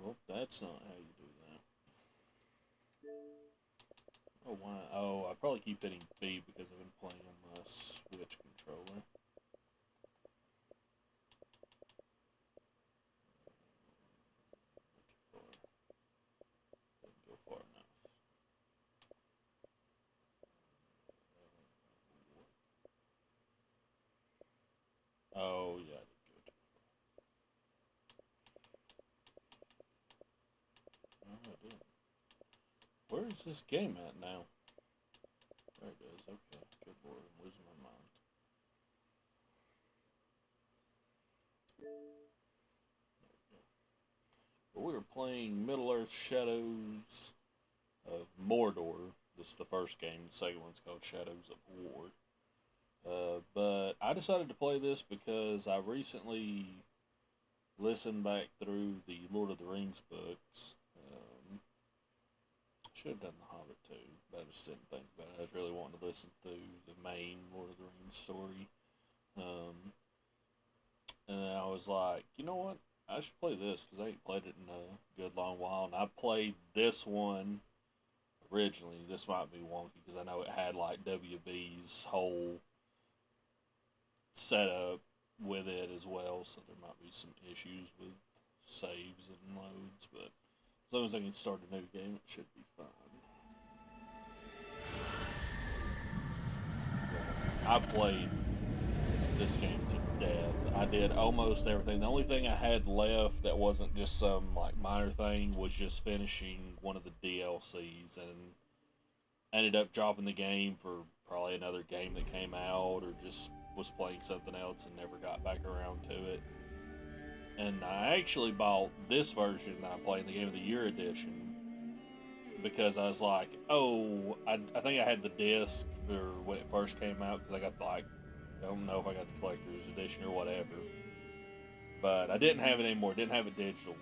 Well, that's not how you do that. Oh, why? Oh, I probably keep hitting B because I've been playing on my Switch controller. Didn't go far enough. Oh, yeah, I did go too far. No, I didn't. Where is this game at now? There it is. Okay, good lord, I'm losing my mind. But we were playing Middle Earth Shadows of Mordor. This is the first game. The second one's called Shadows of War. But I decided to play this because I recently listened back through the Lord of the Rings books. Should have done The Hobbit too, but I just didn't think about it. I was really wanting to listen to the main Lord of the Rings story. Um, and then I was like, you know what? I should play this because I ain't played it in a good long while. And I played this one originally. This might be wonky because I know it had like WB's whole setup with it as well, so there might be some issues with saves and loads. But as long as I can start a new game, it should be fine. I played this game to death. I did almost everything. The only thing I had left that wasn't just some like minor thing was just finishing one of the DLCs, and ended up dropping the game for probably another game that came out, or just was playing something else and never got back around to it. And I actually bought this version that I'm playing, the Game of the Year edition, because I was like, oh, I think I had the disc for when it first came out because I got like, I don't know if I got the collector's edition or whatever, but I didn't have it anymore. Didn't have it digital,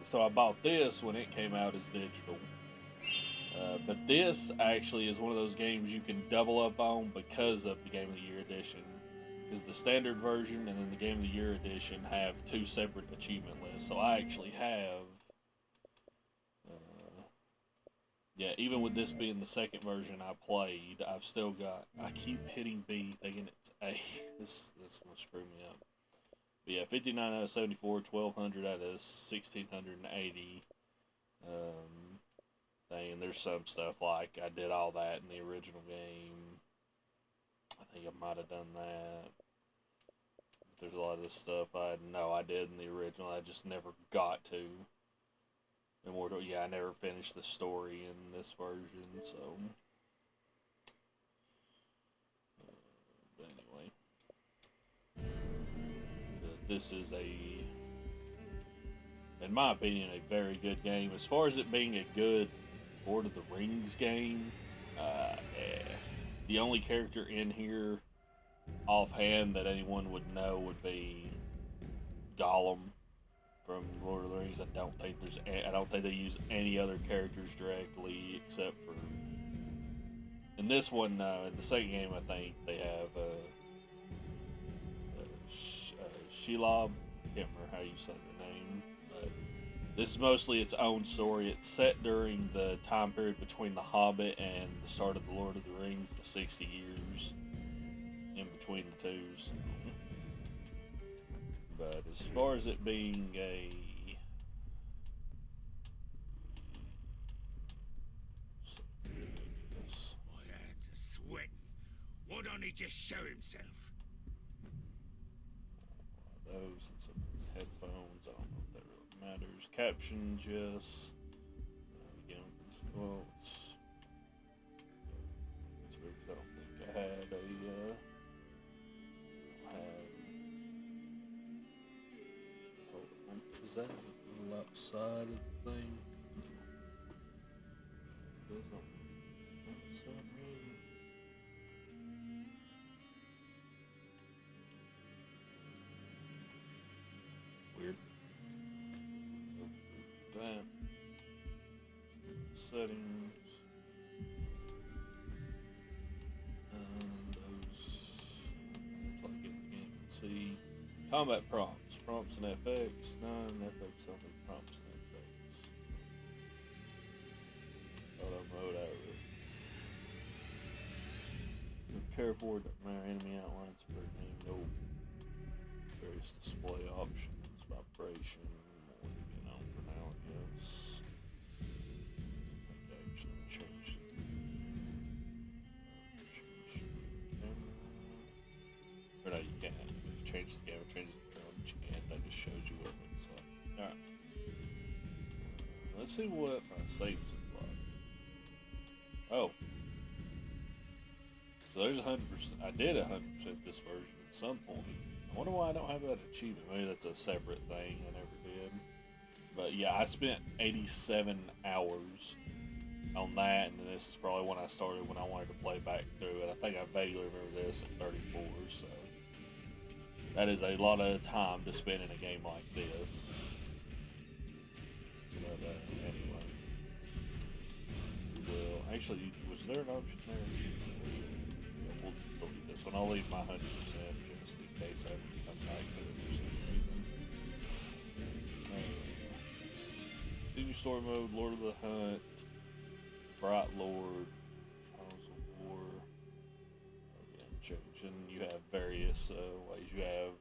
so I bought this when it came out as digital. But this actually is one of those games you can double up on because of the Game of the Year edition. Because the standard version and then the Game of the Year edition have two separate achievement lists. So I actually have, yeah, even with this being the second version I played, I've still got. I keep hitting B thinking it's A. This gonna screw me up. But yeah, 59 out of 74, 1200 out of 1680. Thing. And there's some stuff like I did all that in the original game. I think I might have done that. There's a lot of this stuff I know I did in the original. I just never got to. Immortal. Yeah, I never finished the story in this version. So, but anyway, this is in my opinion, a very good game. As far as it being a good Lord of the Rings game, eh. The only character in here offhand that anyone would know would be Gollum from Lord of the Rings. I don't think they use any other characters directly except for in this one. In the second game, I think they have Shelob. I can't remember how you say the name, but this is mostly its own story. It's set during the time period between The Hobbit and the start of the Lord of the Rings, the 60 years in between the two. So. But as far as it being a My hands are sweating. Why don't he just show himself? those and some headphones. I don't know if that really matters. Captions, yes. Again, well, it's weird because I don't think I had a. Had. Hold on. Is that a little outside of the thing? Doesn't outside me. Weird. That. Settings. And those. Plug in the game and see. Combat prompts. Prompts and FX. None. FX only. Prompts and FX. Photo mode out. Care forward my enemy outlines for name. No. Various display options. Vibration. We'll leave it on for now, I guess. I think I actually changed it. Change the camera. Or no, you can't. If you change the camera, change the camera, but you can't. That just shows you what it looks like. Alright. Let's see what my saves look like. Oh. So there's 100%. I did 100% this version at some point. I wonder why I don't have that achievement. Maybe that's a separate thing I never did. But yeah, I spent 87 hours on that, and this is probably when I started when I wanted to play back through it. I think I vaguely remember this at 34, so that is a lot of time to spend in a game like this. But anyway, well, actually, was there an option there? Yeah, we'll delete this one. I'll leave my 100% just in case I come back to it for some reason. Continue story mode, Lord of the Hunt, Bright Lord, Trials of War. Again, change. And you have various ways. You have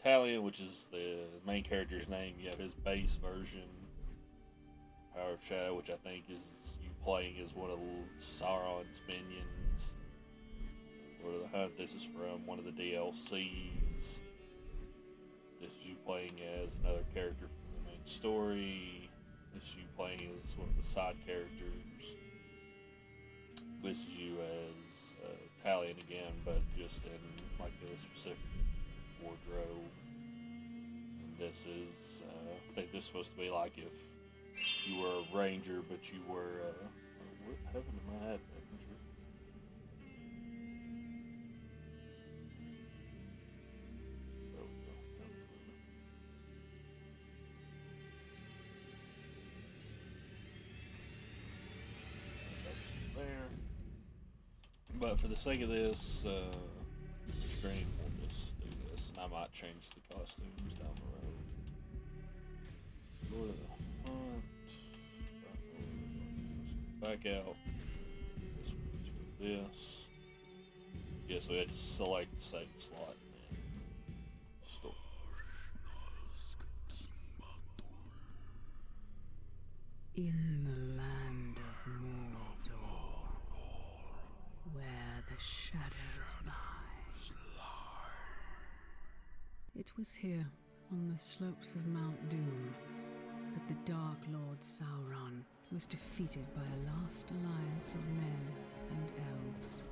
Talion, which is the main character's name. You have his base version, Power of Shadow, which I think is you playing as one of Sauron's minions. Lord of the Hunt, this is from one of the DLCs. This is you playing as another character from the main story. This is you playing as one of the side characters. This is you as Talion again, but just in like the specific wardrobe. And this is, I think this is supposed to be like if you were a ranger, but you were, what happened to my head? But for the sake of this stream, we'll just do this, and I might change the costumes down the road. Lord of the Hunt. Back out. This one, do this. Yeah, so we had to select the save slot and store. In the land of Mordor, where the shadows lie. It was here, on the slopes of Mount Doom, that the Dark Lord Sauron was defeated by a last alliance of men and elves.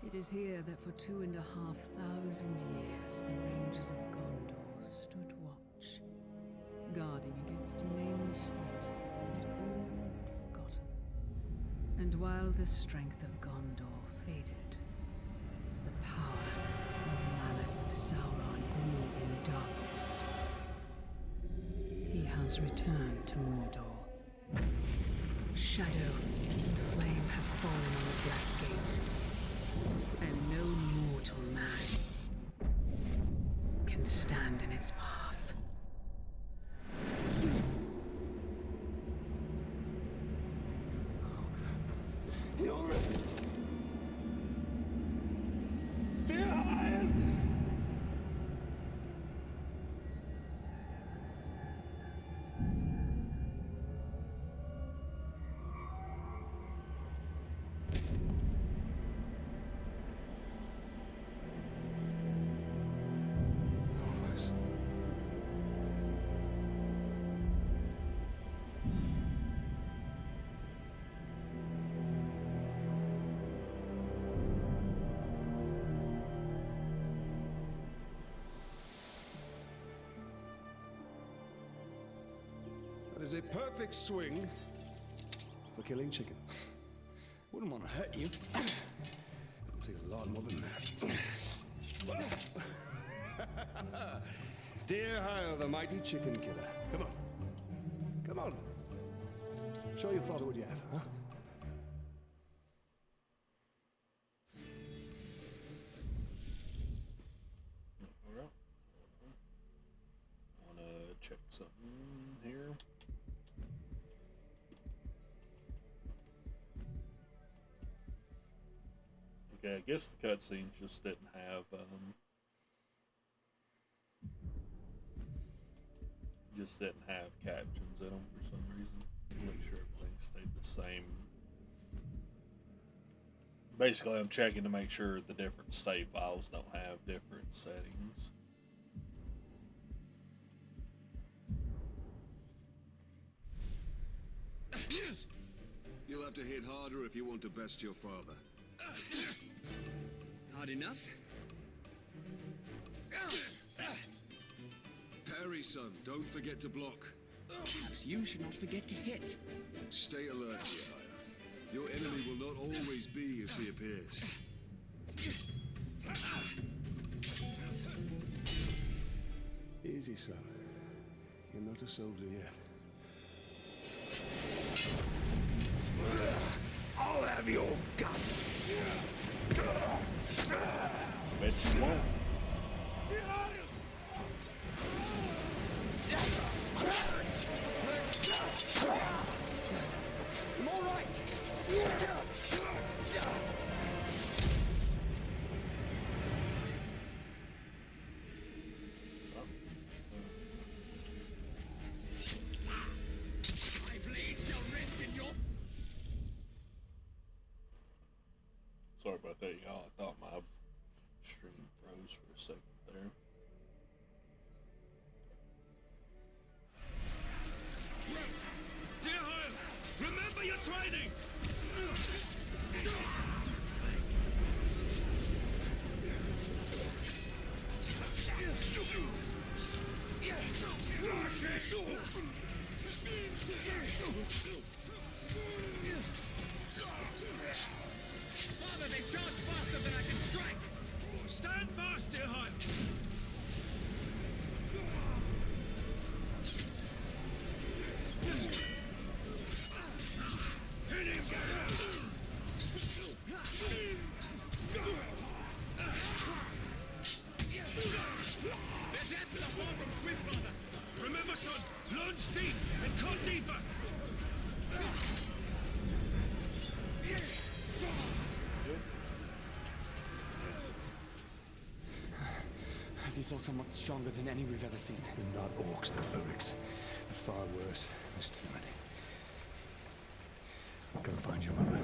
It is here that for 2,500 years the Rangers of Gondor stood watch, guarding against a nameless threat they had all but forgotten. And while the strength of Gondor faded, the power and malice of Sauron grew in darkness. He has returned to Mordor. Shadow and flame have fallen on the Black Gate, and no mortal man can stand in its path. You're dear Iron. That is a perfect swing for killing chicken. Wouldn't want to hurt you. It'll take a lot more than that. Dear Hyle, the mighty chicken killer. Come on. Come on. Show your father what you have, huh? check something here. Okay, I guess the cutscenes just didn't have captions in them for some reason. Make sure everything stayed the same. Basically, I'm checking to make sure the different save files don't have different settings. You'll have to hit harder if you want to best your father. Hard enough? Parry, son. Don't forget to block. Perhaps you should not forget to hit. Stay alert, Yahya. Your enemy will not always be as he appears. Easy, son. You're not a soldier yet. I'll have your guts. Bet you won't. I'm all right. My blade shall rest in your... Sorry about that, y'all. I thought my stream froze for a second there. Dear Heil, remember your training! Father, they charge faster than I can strike. Stand fast, dear Heil! Hit him! There's answers are far from swift, father. Remember, son, lunge deep and cut deeper! These orcs are much stronger than any we've ever seen. They're not orcs, they're Urks. They're far worse. There's too many. Go find your mother.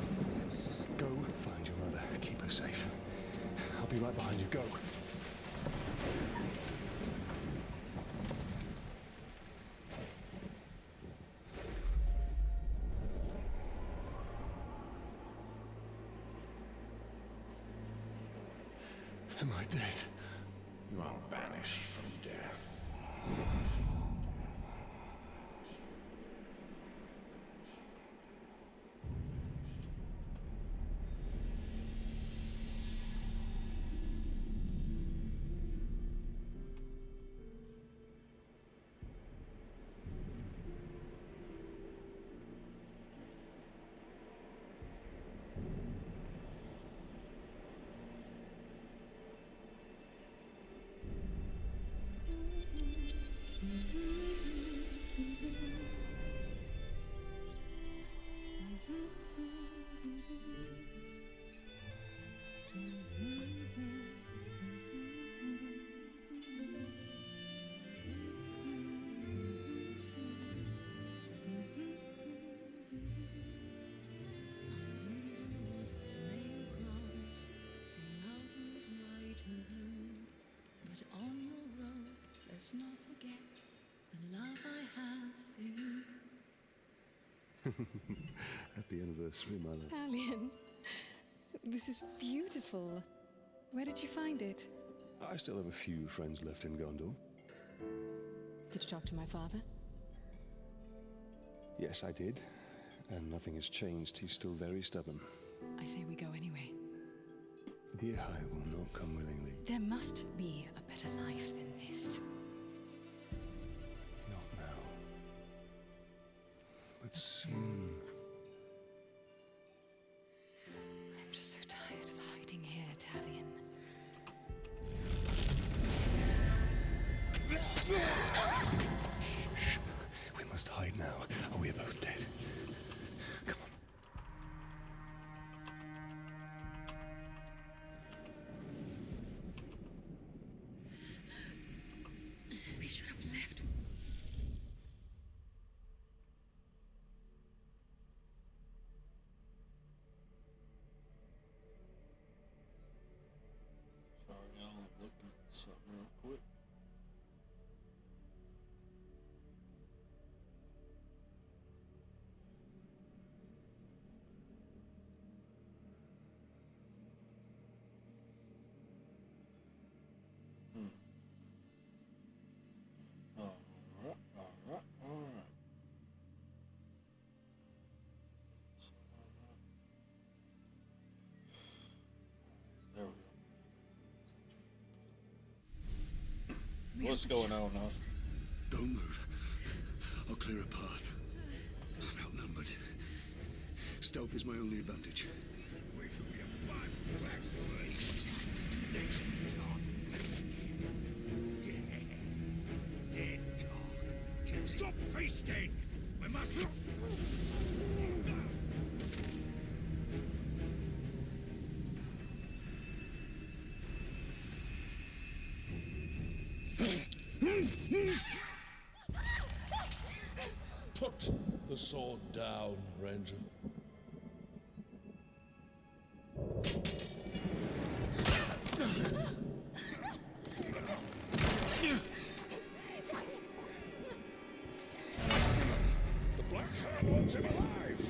Go find your mother. Keep her safe. I'll be right behind you. Go. Am I dead? You are banished from death. Winds and waters may cross, see mountains white and blue. But on your road, let's not forget the love I have for you. Happy anniversary, my love. Alien, this is beautiful. Where did you find it? I still have a few friends left in Gondor. Did you talk to my father? Yes, I did. And nothing has changed. He's still very stubborn. I say we go anyway. Here I will not come willingly. There must be a better life than this. Not now. But soon. I'm just so tired of hiding here, Talion. we're both dead. Come on. We should have left. Sorry, y'all. I'm looking at something real quick. Alright, alright, alright. There we go. What's going on now? Don't move. I'll clear a path. I'm outnumbered. Stealth is my only advantage. We should be a fun blacks away. Stay talk. Yeah. Dead talk. Stop feasting! We must look. Put the sword down, Ranger. The Black Hand wants him alive!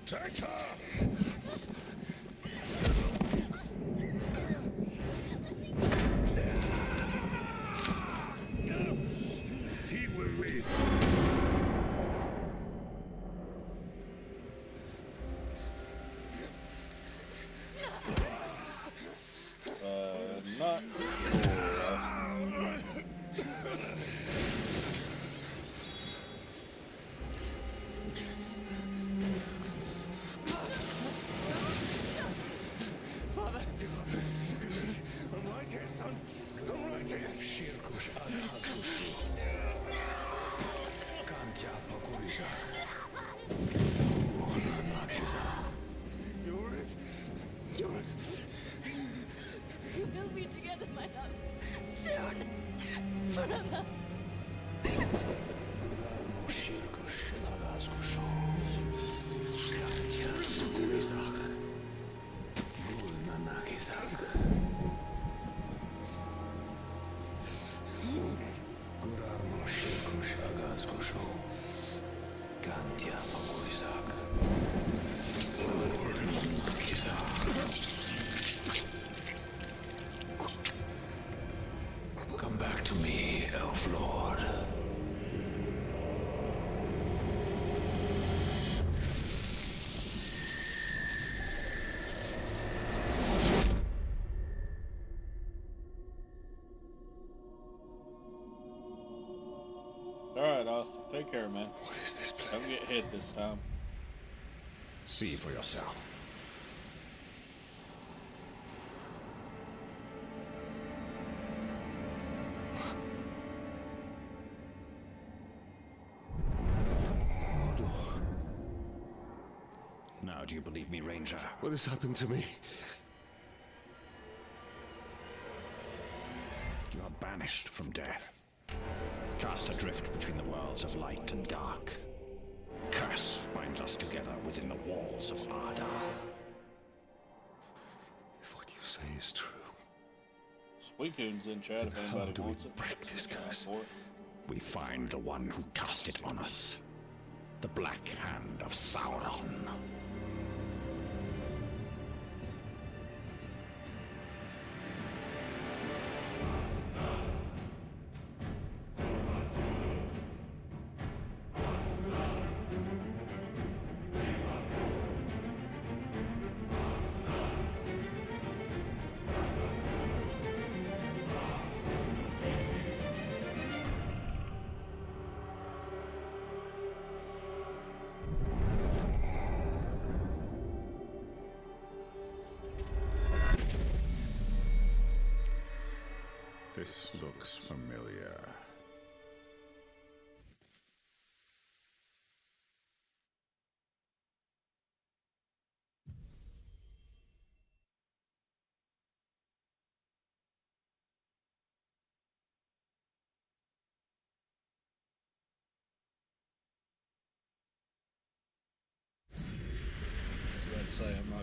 Take her! He will live. Not sure. Father! I'm right here, son. I'm right here. Shirkush Adhazushu. Kantya Pakuriza. Nakiza. You're We'll be together, my love. Soon. Forever. Shirkush Adhazushu. Kantya Pakuriza. Nakiza. Gurarno Shirkush Adhazushu. Kantya Pakuriza. Come back to me, Elf Lord. Alright, Austin. Take care, man. What is this place? Don't get hit this time. See for yourself. Mordor. Now, do you believe me, Ranger? What has happened to me? You are banished from death. Cast adrift between the worlds of light and dark. Curse binds us together within the walls of Ardar. If what you say is true, Suicune's in chat if how anybody do we wants it. break this curse? For it. We find the one who cast it on us. The Black Hand of Sauron. This looks familiar.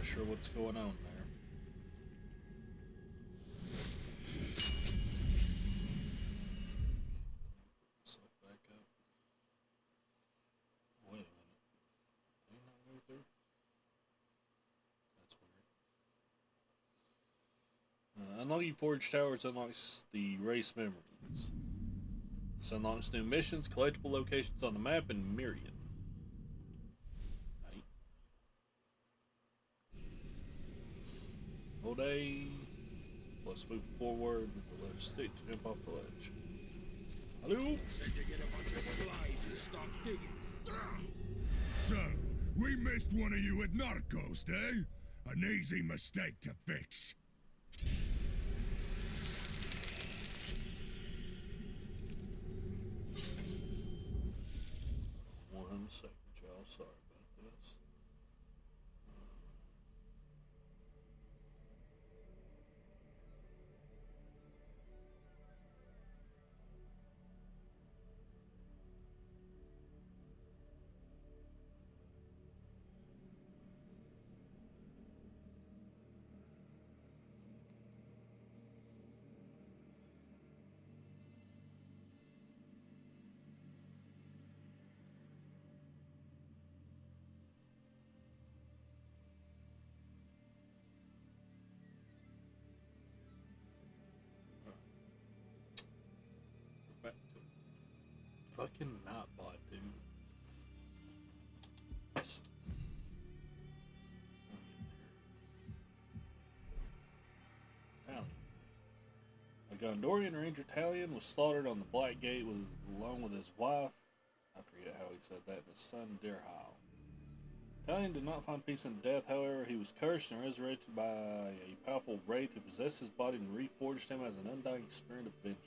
sure what's going on there. So back up. Wait a minute. Did he not move through? That's weird. Unlocking Forge Towers unlocks the race memories. This unlocks new missions, collectible locations on the map, and Miriam. Right. Hold A. Let's move forward with the left stick to jump off the ledge. Hello? Said you get a bunch of slides and start digging. So, we missed one of you at Narcos, eh? An easy mistake to fix. 1 second, y'all. Sorry about this. Back to fucking Nightbot, dude. Yes. Talion. A Gondorian Ranger Talion was slaughtered on the Black Gate along with his wife. I forget how he said that. And his son Dirhal. Talion did not find peace in death, however, he was cursed and resurrected by a powerful wraith who possessed his body and reforged him as an undying spirit of vengeance.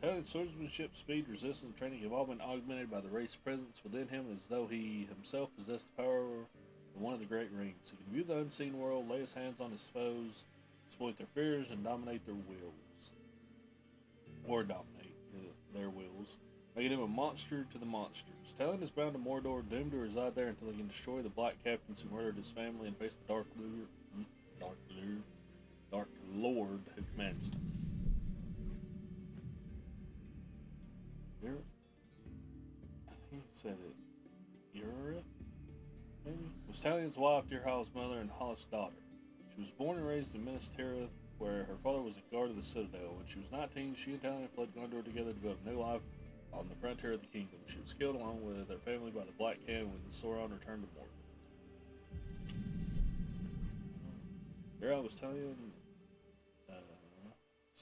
Talion's swordsmanship, speed, resistance, and training have all been augmented by the wraith's presence within him, as though he himself possessed the power of one of the great rings. He can view the unseen world, lay his hands on his foes, exploit their fears, and dominate their wills. Or dominate their wills, making him a monster to the monsters. Talion is bound to Mordor, doomed to reside there until he can destroy the Black Captains who murdered his family and face the Dark Lord who commands them. He said it. Yura, maybe? Was Talion's wife, Dirhal's mother, and Hollis' daughter. She was born and raised in Minas Tirith, where her father was a guard of the Citadel. When she was 19, she and Talion fled Gondor together to build a new life on the frontier of the kingdom. She was killed along with her family by the Black Hand when Sauron returned to Mordor. Dirhal was Talion's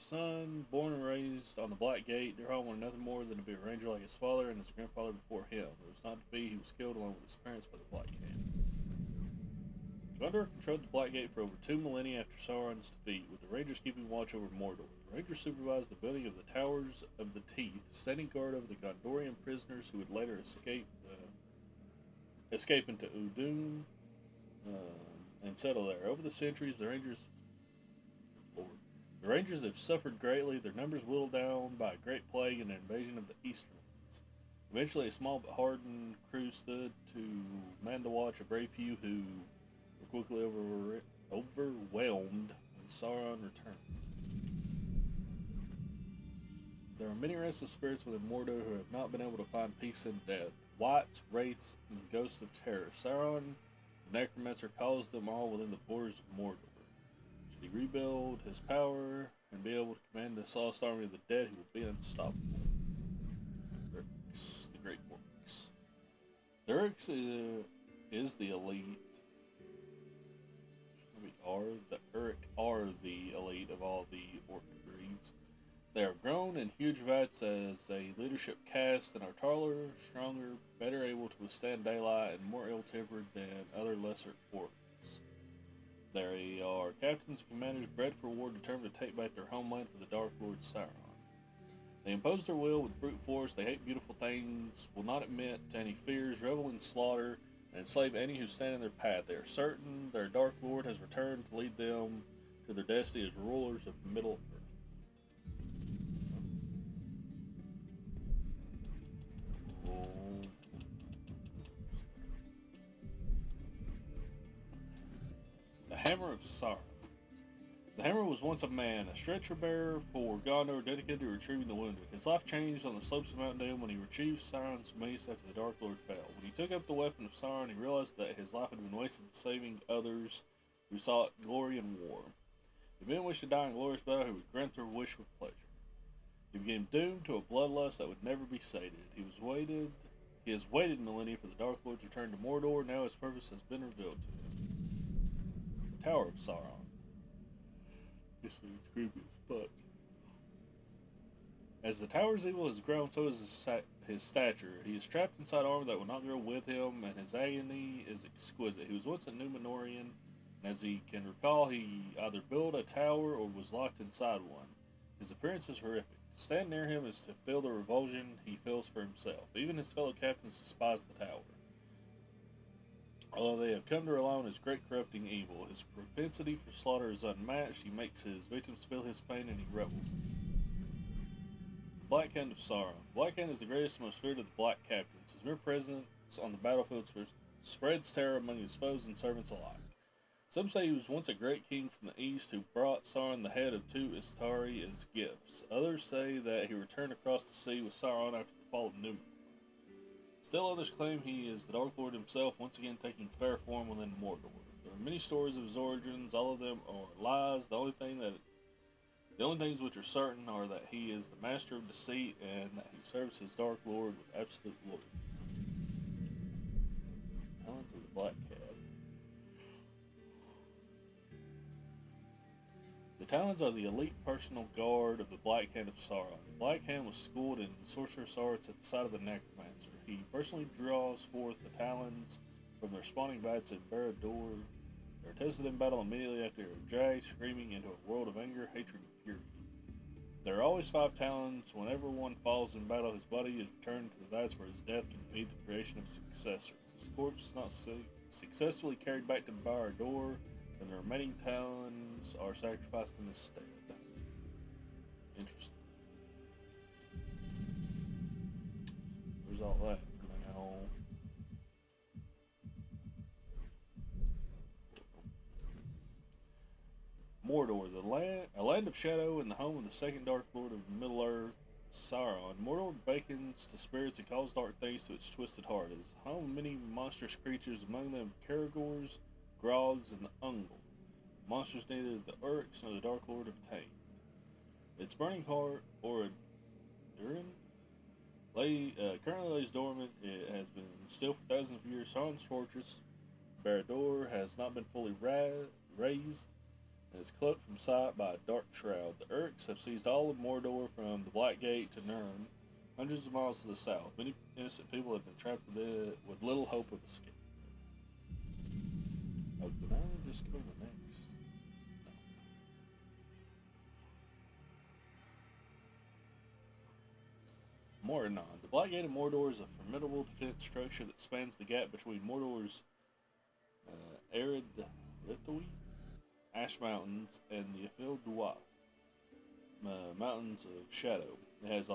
son, born and raised on the Black Gate. Dirhal wanted nothing more than to be a ranger like his father and his grandfather before him. It was not to be. He was killed along with his parents by the Black Hand. Gondor controlled the Black Gate for over 2 millennia after Sauron's defeat, with the Rangers keeping watch over Mordor. The Rangers supervised the building of the Towers of the Teeth, standing guard over the Gondorian prisoners who would later escape into Udun and settle there. Over the centuries, the Rangers have suffered greatly, their numbers whittled down by a great plague and an invasion of the Easterlands. Eventually, a small but hardened crew stood to man the watch, a brave few who were quickly overwhelmed when Sauron returned. There are many restless spirits within Mordor who have not been able to find peace in death. Wights, wraiths, and ghosts of terror. Sauron, the necromancer, calls them all within the borders of Mordor. Should he rebuild his power and be able to command this lost army of the dead, he will be unstoppable. Urks, the Great Orcs. The Urks is the elite. The Urk are the elite of all the orc breeds. They are grown in huge vats as a leadership caste and are taller, stronger, better able to withstand daylight, and more ill-tempered than other lesser orcs. They are captains and commanders bred for war, determined to take back their homeland for the Dark Lord Sauron. They impose their will with brute force, they hate beautiful things, will not admit to any fears, revel in slaughter, and enslave any who stand in their path. They are certain their Dark Lord has returned to lead them to their destiny as rulers of Middle Earth. Hammer of Sauron. The Hammer was once a man, a stretcher bearer for Gondor dedicated to retrieving the wounded. His life changed on the slopes of Mount Doom when he retrieved Sauron's mace after the Dark Lord fell. When he took up the weapon of Sauron, he realized that his life had been wasted saving others who sought glory and war. If men wished to die in glorious battle, he would grant their wish with pleasure. He became doomed to a bloodlust that would never be sated. He has waited millennia for the Dark Lord's return to Mordor. Now his purpose has been revealed to him. The Tower of Sauron. This thing's creepy as fuck. As the tower's evil has grown, so has his stature. He is trapped inside armor that will not grow with him, and his agony is exquisite. He was once a Númenorian, and as he can recall, he either built a tower or was locked inside one. His appearance is horrific. To stand near him is to feel the revulsion he feels for himself. Even his fellow captains despise the tower. Although they have come to rely on his great corrupting evil, his propensity for slaughter is unmatched. He makes his victims feel his pain and he revels. Black Hand of Sauron. Black Hand is the greatest and most feared of the Black Captains. His mere presence on the battlefield spreads terror among his foes and servants alike. Some say he was once a great king from the east who brought Sauron the head of two Istari as gifts. Others say that he returned across the sea with Sauron after the fall of Númenor. Still others claim he is the Dark Lord himself, once again taking fair form within Mordor. There are many stories of his origins, all of them are lies. The only things which are certain are that he is the master of deceit and that he serves his Dark Lord with absolute loyalty. Talons of the Black Cat. The Talons are the elite personal guard of the Black Hand of Sauron. The Black Hand was schooled in sorcerous arts at the side of the Necromancer. He personally draws forth the Talons from their spawning vats in Barad-dûr. They are tested in battle immediately after they are dragged, screaming into a world of anger, hatred, and fury. There are always 5 Talons. Whenever one falls in battle, his body is returned to the vats where his death can feed the creation of his successor. His corpse is not successfully carried back to Barad-dûr, and the remaining Talons are sacrificed in his stead. Interesting. There's all that for now. Mordor, a land of shadow and the home of the second Dark Lord of Middle-earth, Sauron. Mordor bekens to spirits and calls dark things to its twisted heart. It is the home of many monstrous creatures, among them Caragors, Grogs, and Ungol. Monsters neither the Urks nor the Dark Lord have tamed. Its burning heart, or Durin, currently lays dormant. It has been still for thousands of years. Sauron's fortress, Barad-dûr, has not been fully razed, and is cloaked from sight by a dark shroud. The Urks have seized all of Mordor from the Black Gate to Nirn, hundreds of miles to the south. Many innocent people have been trapped with little hope of escape. Oh, did I just go to the next? No. Mordor. The Black Gate of Mordor is a formidable defense structure that spans the gap between Mordor's arid Lithoi, Ash Mountains, and the Ifil Dwarf, Mountains of Shadow. It has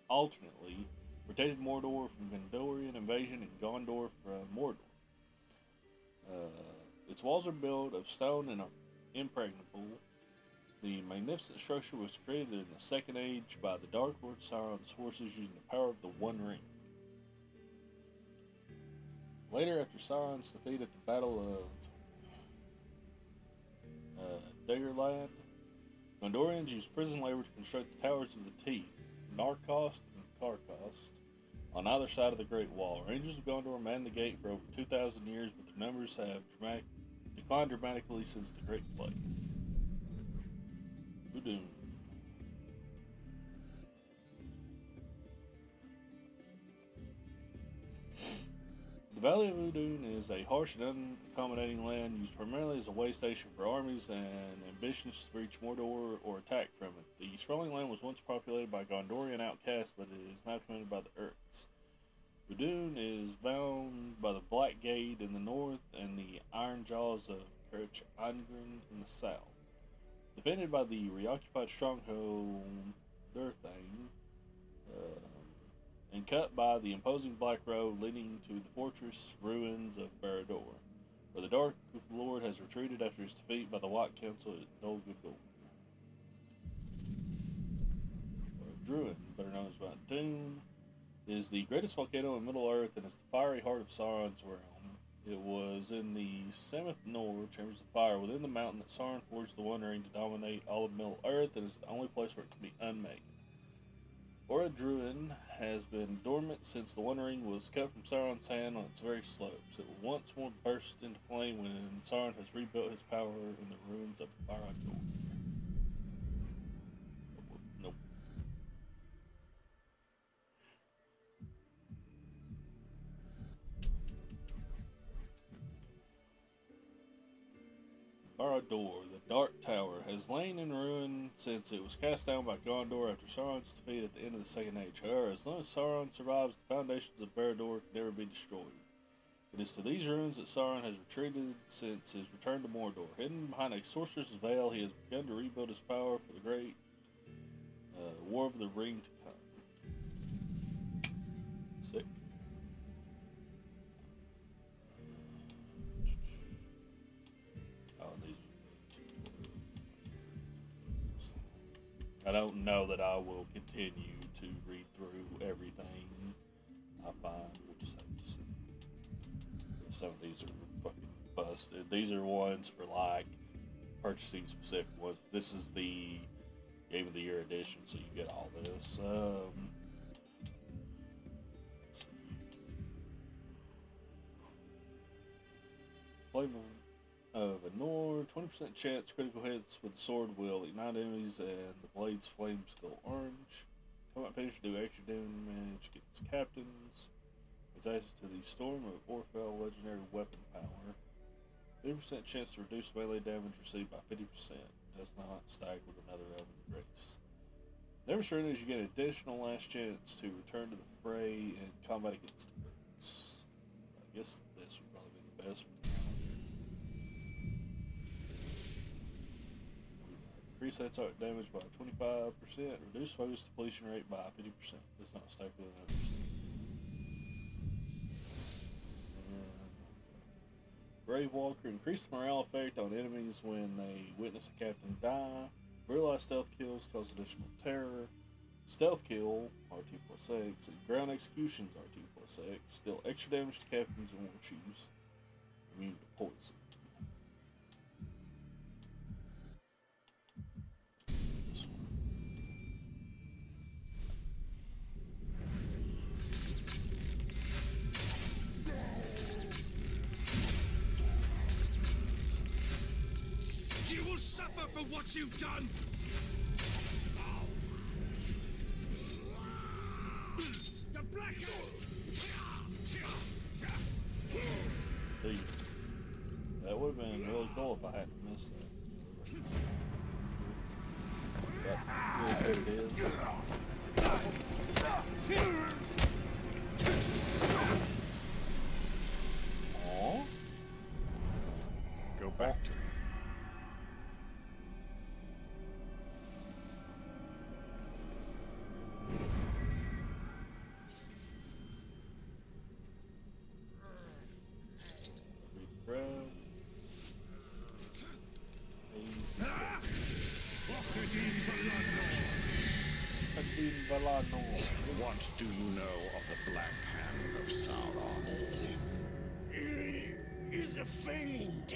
alternately protected Mordor from Gondorian invasion and Gondor from Mordor. Its walls are built of stone and are impregnable. The magnificent structure was created in the Second Age by the Dark Lord Sauron's forces using the power of the One Ring. Later, after Sauron's defeat at the Battle of Dagorland, Gondorians used prison labor to construct the Towers of the Teeth, Narcost and Carcost, on either side of the Great Wall. Rangers of Gondor manned the gate for over 2,000 years, but their numbers have declined dramatically since the Great Plague. Udun. The Valley of Udun is a harsh and unaccommodating land used primarily as a way station for armies and ambitions to reach Mordor or attack from it. The sprawling land was once populated by Gondorian outcasts, but it is now commanded by the Urks. Udun is bound by the Black Gate in the north and the Iron Jaws of Kirch Angren in the south. Defended by the reoccupied stronghold Durthane, and cut by the imposing Black Road leading to the fortress ruins of Barad-dûr. where the Dark Lord has retreated after his defeat by the White Council at Dol Guldur. Druin, better known as Mount Doom, is the greatest volcano in Middle-earth and is the fiery heart of Sauron's realm. It was in the Seventh Nor, Chambers of Fire, within the mountain that Sauron forged the One Ring to dominate all of Middle-earth, and is the only place where it can be unmade. Druin has been dormant since the One Ring was cut from Sauron's hand on its very slopes. It will once more burst into flame when Sauron has rebuilt his power in the ruins of Barad-dûr. Nope. Barad-dûr, the Dark Tower, has lain in ruin since it was cast down by Gondor after Sauron's defeat at the end of the Second Age. However, as long as Sauron survives, the foundations of Barad-dûr can never be destroyed. It is to these ruins that Sauron has retreated since his return to Mordor. Hidden behind a sorcerer's veil, he has begun to rebuild his power for the great War of the Ring to come. Sick. I don't know that I will continue to read through everything I find. We'll just have to see. Some of these are fucking busted. These are ones for like purchasing specific ones. This is the Game of the Year edition, so you get all this. Let's see. Flame of a Nor, 20% chance critical hits with the sword will ignite enemies and the blade's flames go orange. Combat finisher do extra damage against captains. It's added to the Storm of Orfel legendary weapon power. 50% chance to reduce melee damage received by 50%. Does not stack with another element race. Never surrenders, you get an additional last chance to return to the fray and combat against enemies. I guess this would probably be the best for now. Increase attack damage by 25%. Reduce focus depletion rate by 50%. Does not stack with another. Grave Walker, increase the morale effect on enemies when they witness a captain die. Realize stealth kills cause additional terror. Stealth kill, RT+X, and ground executions, RT+X. Deal extra damage to captains and war chiefs. Immune to poison. You will suffer for what you've done! The Black That would have been really cool if I hadn't missed that. But here's what it is. Aww. Go back to him. What do you know of the Black Hand of Sauron? He is a fiend,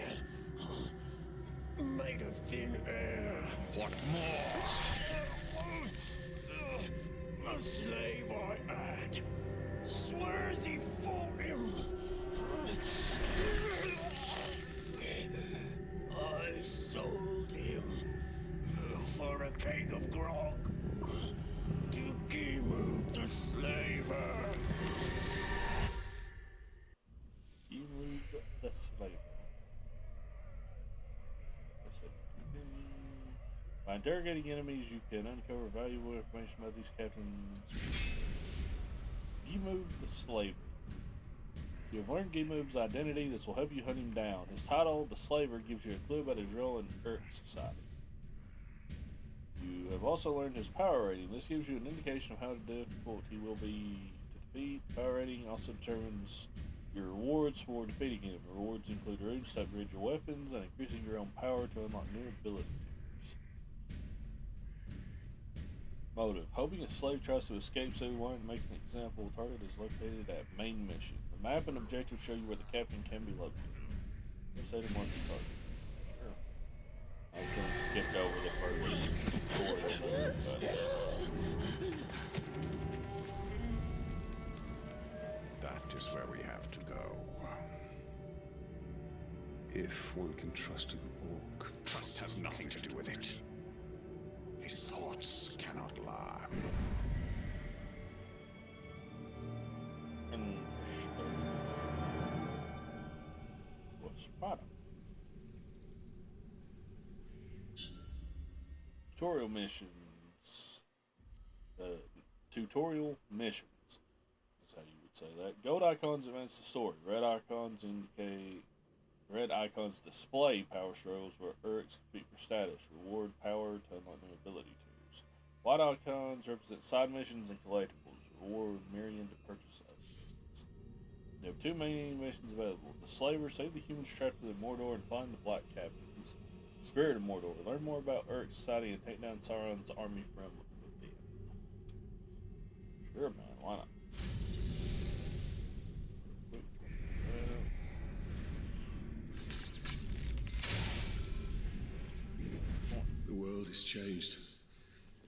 made of thin air. What more? A slave I had swears he fought him. I sold him for a keg of grog to Gimud the slaver. Gimud the slaver. By interrogating enemies, you can uncover valuable information about these captains. Gimud the slaver. You have learned Gimud's identity. This will help you hunt him down. His title, the Slaver, gives you a clue about his role in Earth society. You have also learned his power rating. This gives you an indication of how difficult he will be to defeat. Power rating also determines your rewards for defeating him. Rewards include runes to upgrade your weapons and increasing your own power to unlock new ability tiers. Motive. Hoping a slave tries to escape so he won't make an example. Target is located at main mission. The map and objectives show you where the captain can be located. Set him on the target. Sure. I accidentally skipped over the first tutorial. That is where we have to go. If one can trust an orc. Trust has nothing to do with it. His thoughts cannot lie. Tutorial missions. Tutorial missions is how you would say that. Gold icons advance the story. Red icons display power struggles where Urks compete for status. Reward power to unlock new ability tiers. White icons represent side missions and collectibles. Reward Miriam to purchase items. You have two main missions available. The Slaver, save the humans trapped within Mordor and find the Black Captains. Spirit of Mordor, learn more about Urk society and take down Sauron's army from within. Sure, man, why not? The world has changed.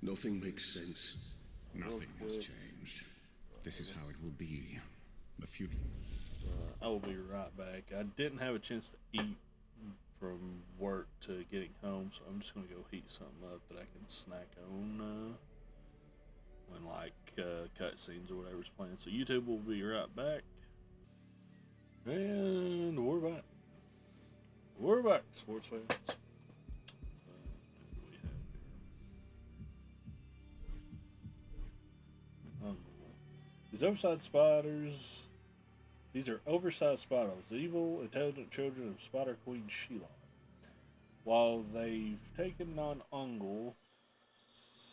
Nothing makes sense. Nothing has changed. This is how it will be. The future. I will be right back. I didn't have a chance to eat from work to getting home, so I'm just gonna go heat something up that I can snack on when cutscenes or whatever's playing. So YouTube will be right back, and we're back. We're back, sports fans. What do we have here? These oversized spiders. These are oversized spiders, evil, intelligent children of Spider Queen Sheila. While they've taken on Ungol,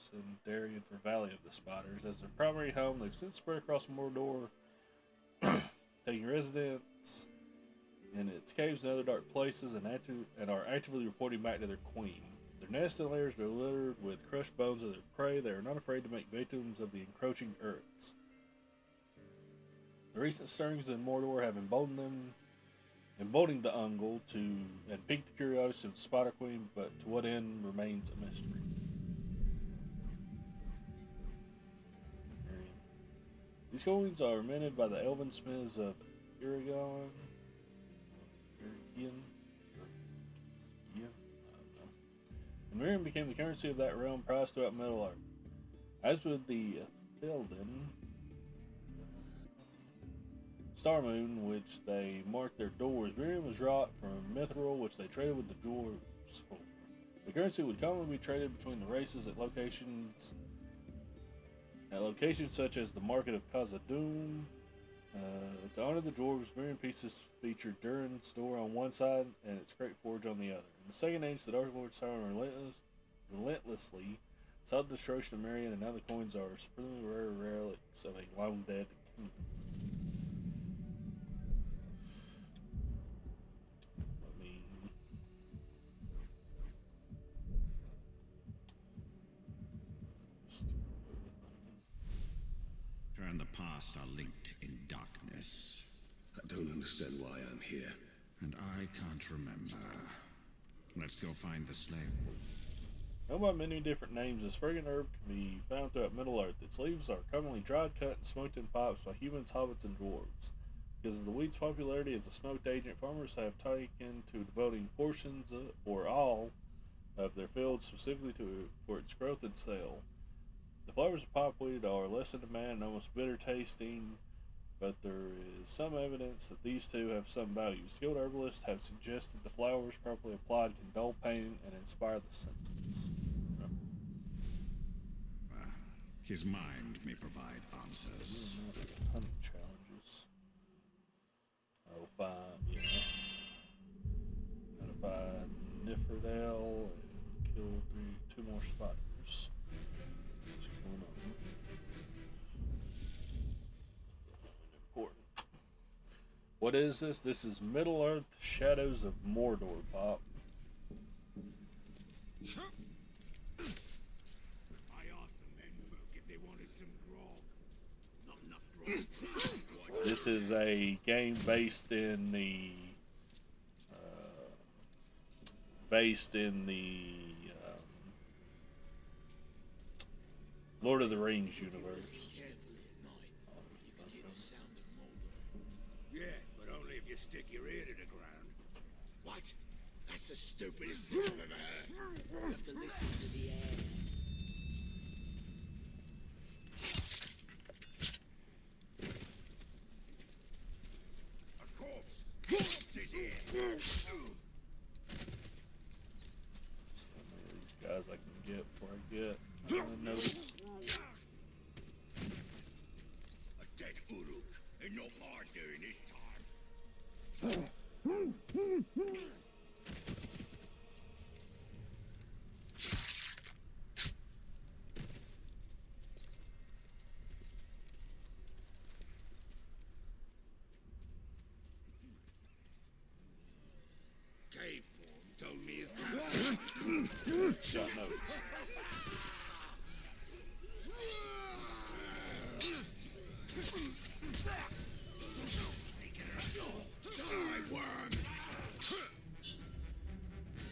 Sindarian for Valley of the Spiders, as their primary home, they've since spread across Mordor, taking residence in its caves and other dark places, and are actively reporting back to their queen. Their nests and lairs are littered with crushed bones of their prey. They are not afraid to make victims of the encroaching Urks. The recent stirrings in Mordor have emboldened the Ungol and piqued the curiosity of the Spider Queen, but to what end remains a mystery. These coins are minted by the elven smiths of Irigian. And Miriam became the currency of that realm, prized throughout Middle-earth. As with the Thelden Star Moon, which they marked their doors, Miriam was wrought from mithril, which they traded with the dwarves for. The currency would commonly be traded between the races at locations such as the Market of Khazad-dûm. To honor the dwarves, Miriam pieces featured Durin's door on one side and its great forge on the other. In the Second Age, the Dark Lord Sauron relentlessly sought the destruction of Miriam, and now the coins are supremely rare relics of a long-dead kingdom. And the past are linked in darkness. I don't understand why I'm here. And I can't remember. Let's go find the slave. Known by many different names, this fragrant herb can be found throughout Middle-earth. Its leaves are commonly dried, cut, and smoked in pipes by humans, hobbits, and dwarves. Because of the weed's popularity as a smoked agent, farmers have taken to devoting portions or all of their fields specifically for its growth and sale. The flavors of pipeweed are less in demand and almost bitter tasting, but there is some evidence that these two have some value. Skilled herbalists have suggested the flowers properly applied can dull pain and inspire the senses. His mind may provide answers. Hunting challenges. I'll find, gotta find Nifredale and kill two more spiders. What's going on? Important. What is this? This is Middle Earth Shadows of Mordor, Pop. This is a game based in the Lord of the Rings universe. Yeah, but only if you stick your ear to the ground. What? That's the stupidest thing I've ever heard. You have to listen to the air. A corpse! Corpse is here! So many of these guys I can get before I get noticed. A dead Uruk, and no hard during this time. Cave form told me his Got noticed.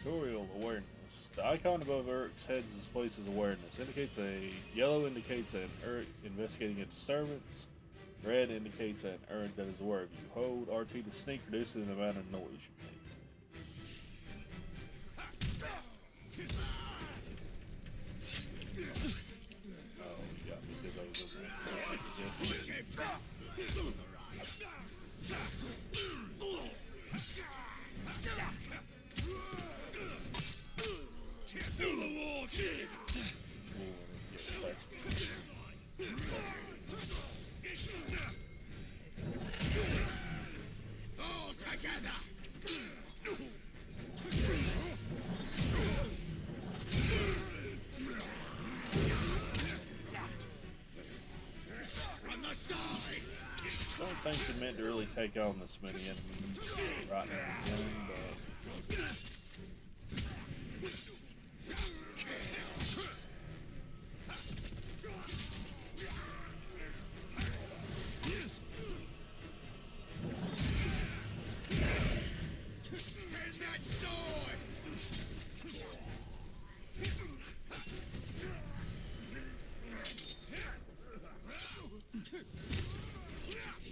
Tutorial awareness. The icon above Uruk's head displays his awareness. Yellow indicates an Uruk investigating a disturbance. Red indicates an Uruk that is aware of you. Hold RT to sneak, reducing the amount of noise you make. Oh, you got me because I was over all together. On the side. I don't think you meant to really take on this many enemies right now in the beginning, but Here's that sword.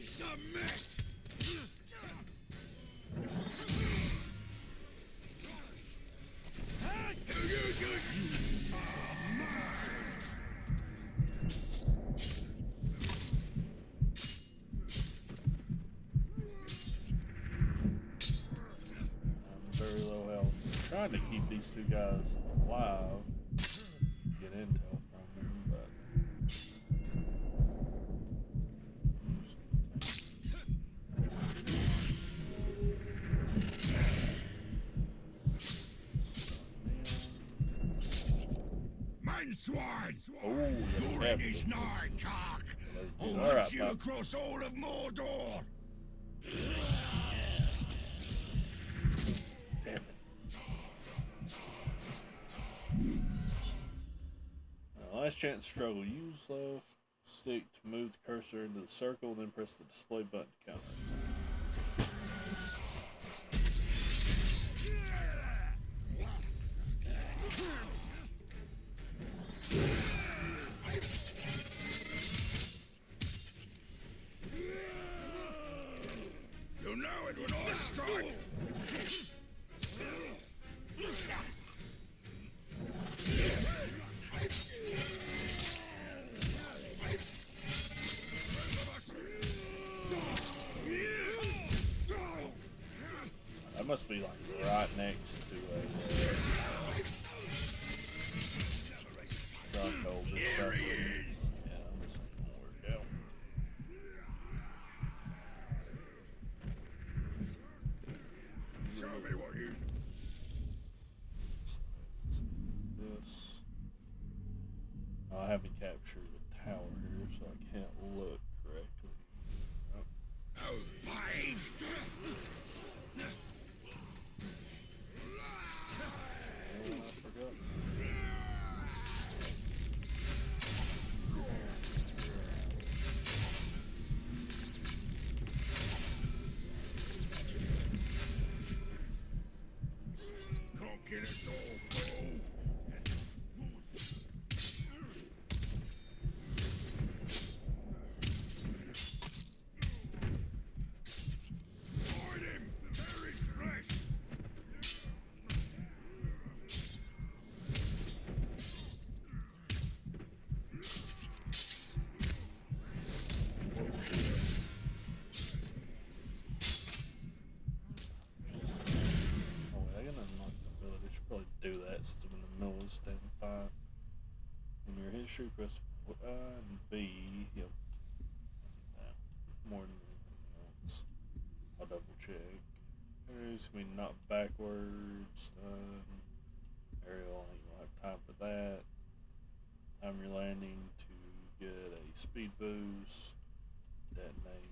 Submit. I'm very low health. I'm trying to keep these two guys alive, get intel from them, but Swine! oh, You're in his night, Tark! I'll hunt you across all of Mordor! damn it. Last chance struggle. Use left stick to move the cursor into the circle, then press the display button to count it. You know it when I strike! That must be like right next to a stronghold or something. Yeah, this ain't gonna work out. Show me what you... This. I haven't captured the tower here, so I can't look correctly. Oh, pain! noise, standing by. When you're history, press and B. Yep. More than anything else. I'll double check. Areas can be knocked backwards. Aerial, you don't have time for that. Time you're landing to get a speed boost. Detonate.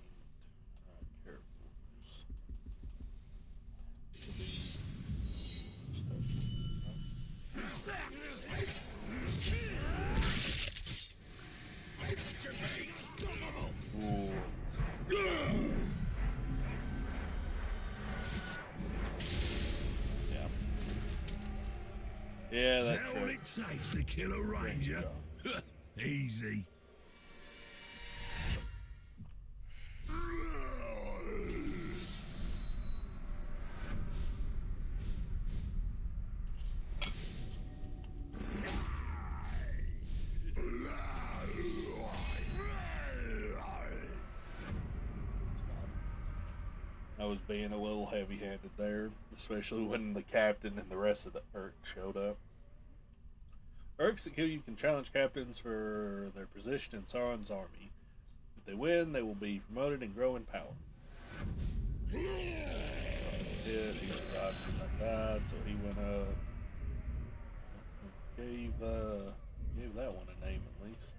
Characters. Ooh. Yeah, that's all it takes to kill a ranger? Easy. I was being a little heavy-handed there, especially when the captain and the rest of the Urk showed up. Urks that kill you can challenge captains for their position in Sauron's army. If they win, they will be promoted and grow in power. He survived because I died, so he went up. Gave that one a name at least.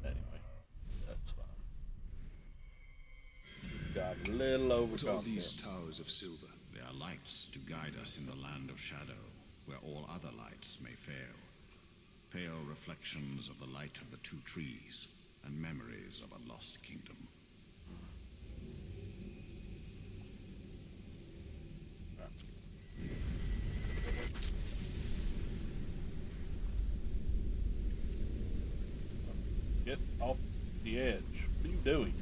Anyway, that's fine. Got a little overconfident. These towers of silver. They are lights to guide us in the land of shadow, where all other lights may fail. Pale reflections of the light of the two trees, and memories of a lost kingdom. Get off the edge. What are you doing?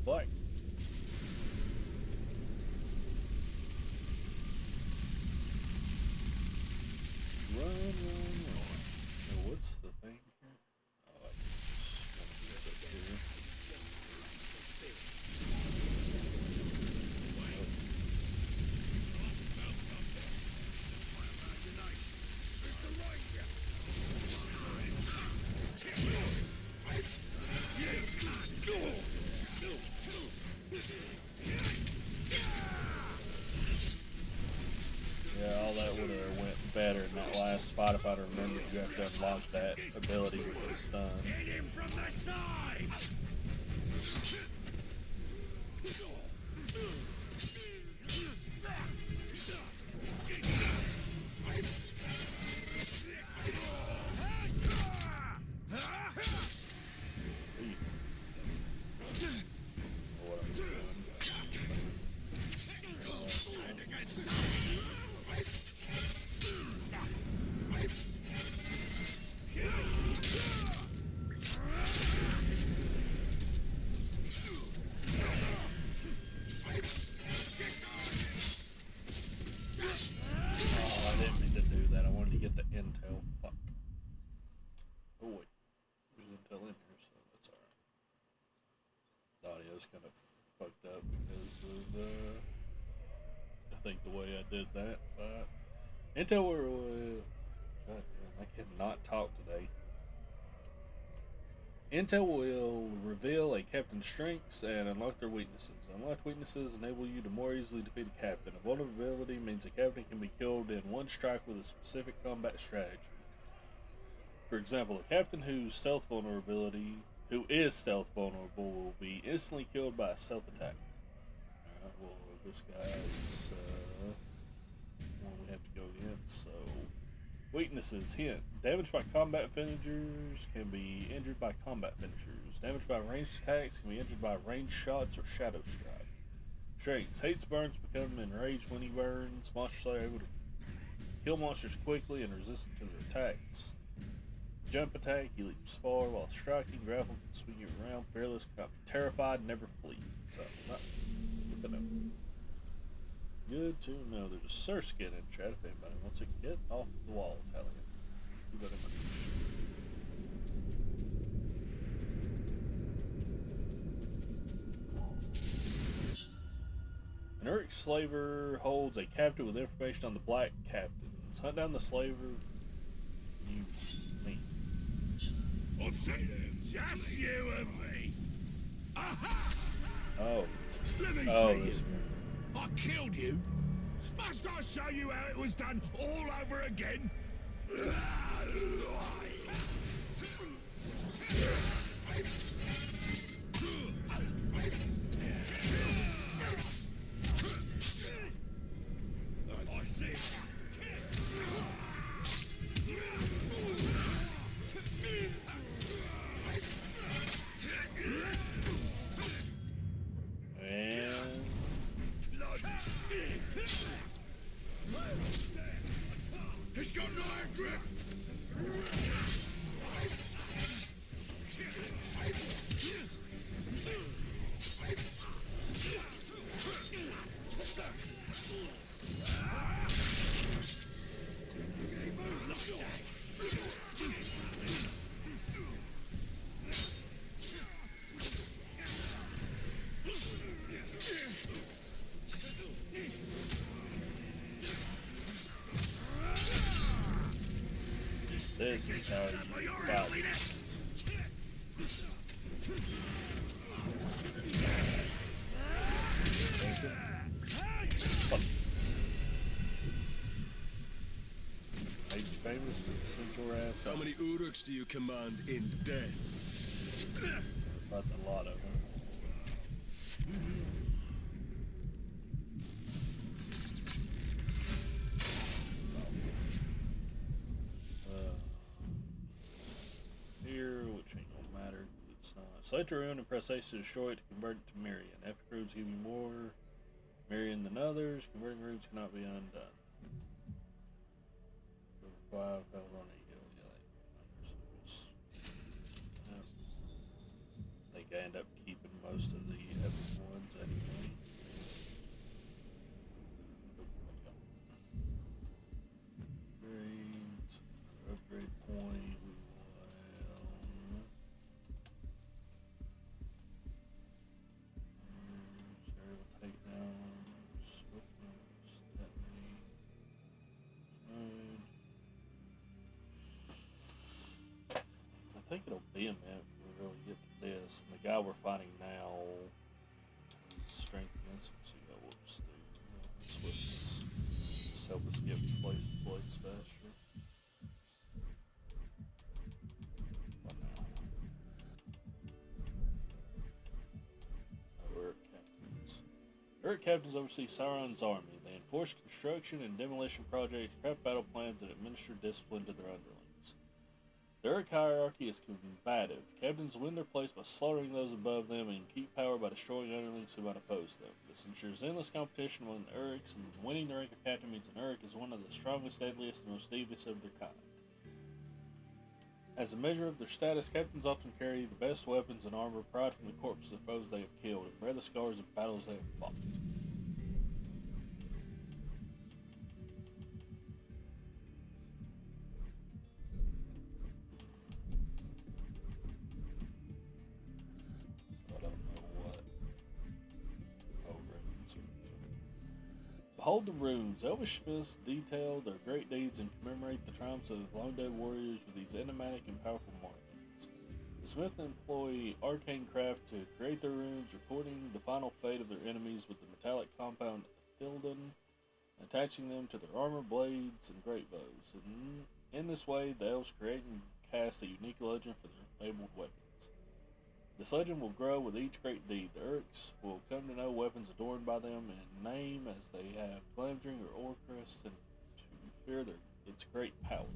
Black. Run. So what's the thing here? Oh, I just want to get up here. Yeah, all that would have went better in that last fight if I'd remembered you actually unlocked that ability with the stun. Hit him from the side! Kind of fucked up because of I think the way I did that fight. Intel were God, I cannot talk today. Intel will reveal a captain's strengths and unlock their weaknesses. Unlocked weaknesses enable you to more easily defeat a captain. A vulnerability means a captain can be killed in one strike with a specific combat strategy. For example, a captain who is stealth vulnerable will be instantly killed by a stealth attack. Alright, well, this guy's one we have to go against, so... Weaknesses, hint. Damage by combat finishers can be injured by combat finishers. Damage by ranged attacks can be injured by ranged shots or shadow strike. shrinks. Hates burns, become enraged when he burns. Monsters are able to kill monsters quickly and resistant to their attacks. Jump attack, he leaps far while striking. Grapple can swing you around. Fearless, cannot be terrified, never flee. So, good to know. Good to know. There's a Surskin in chat if anybody wants to get off the wall, Italian. You better much. An Uruk slaver holds a captive with information on the black captains. Hunt down the slaver. You me. I've seen him. Just you and me. Aha! Oh. Let me see this you. I killed you. Must I show you how it was done all over again? He's got an iron grip! This is how you fight. Famous central ass. How many Uruks do you command in death? Not a lot of them. Here, which ain't gonna matter. It's not. Select a rune and press Ace to destroy it to convert it to Mirian. Epic runes give you more Mirian than others. Converting runes cannot be undone. 5 held on a hill. I think I end up keeping most of the epic ones anyway. Great. Upgrade point. Serial takedowns. Swiftness. Detonate. I think it'll be a minute before we really get to this. And the guy we're fighting now, strength against him, so you got what to do. Swiftness. Just help us get from place to place faster. What now? Uruk captains. Uruk captains oversee Sauron's army. They enforce construction and demolition projects, craft battle plans, and administer discipline to their underlings. The Uruk hierarchy is combative. Captains win their place by slaughtering those above them and keep power by destroying underlings who might oppose them. This ensures endless competition among the Uruks, and winning the rank of captain means an Uruk is one of the strongest, deadliest, and most devious of their kind. As a measure of their status, captains often carry the best weapons and armor, pride from the corpses of foes they have killed, and bear the scars of battles they have fought. Behold the runes. Elvish smiths detail their great deeds and commemorate the triumphs of long-dead warriors with these enigmatic and powerful markings. The smiths employ arcane craft to create their runes, recording the final fate of their enemies with the metallic compound Thilden, attaching them to their armor, blades, and great bows. And in this way, the elves create and cast a unique legend for their fabled weapons. This legend will grow with each great deed. The Uruks will come to know weapons adorned by them in name as they have Glamdring or Orcrest, and to fear its great power.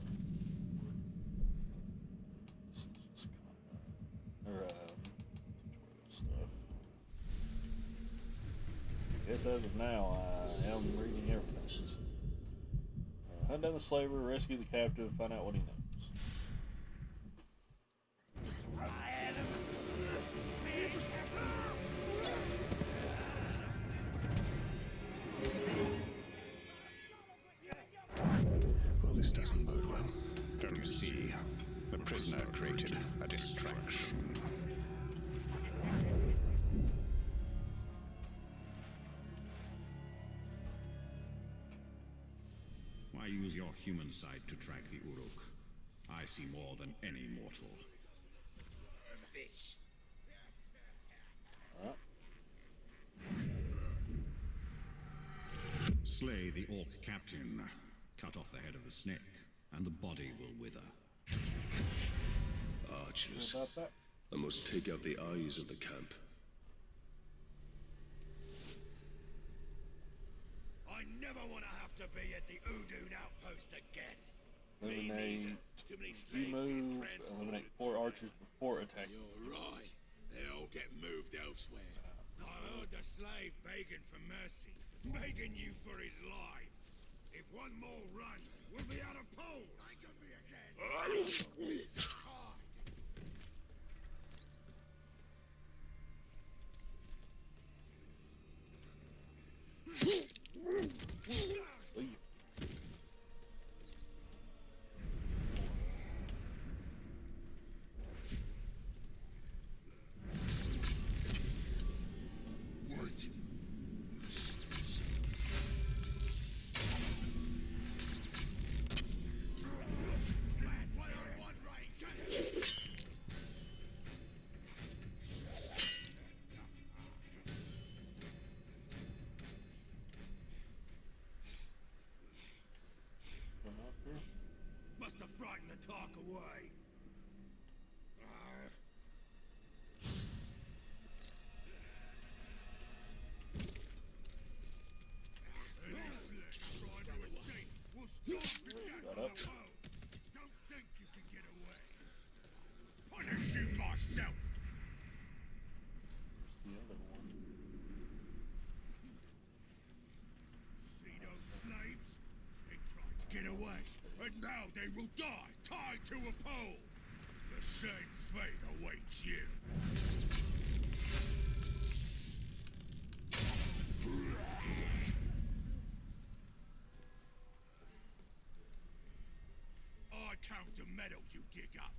This is just tutorial stuff. Guess as of now, I am reading everything. Hunt down the slaver, rescue the captive, find out what he knows. Well, this doesn't bode well. Don't you see? The prisoner created a distraction. Why use your human sight to track the Uruk? I see more than any mortal. Fish. Slay the Orc captain, cut off the head of the snake, and the body will wither. Archers. What about that? I must take out the eyes of the camp. I never want to have to be at the Udun outpost again. Eliminate. You move. Eliminate 4 archers before attack. You're right. They all get moved elsewhere. I heard the slave begging for mercy, begging you for his life. If one more runs, we'll be out of poles. Ain't gonna be again. This time. Leave. Must have frightened the cock away. Shut up. Don't think you can get away. Punish you myself. The other one. See those slaves? They tried to get away, and now they will die, tied to a pole. The same fate awaits you. I count the metal you dig up.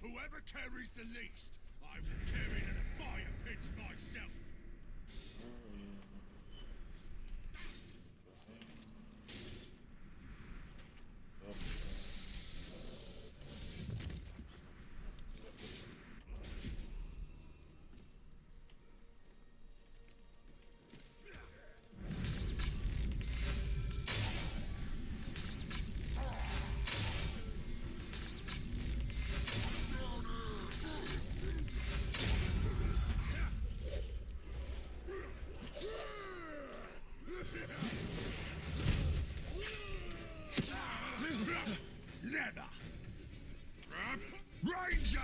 Whoever carries the least, I will carry to the fire pits myself. Never! Ranger!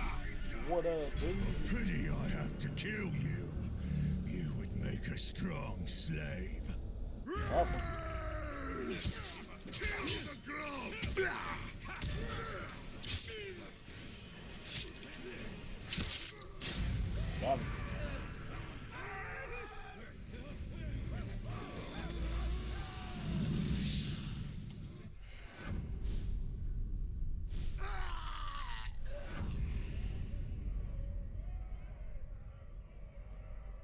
What up, dude? Pity I have to kill you. You would make a strong slave. Kill the glove! Got him.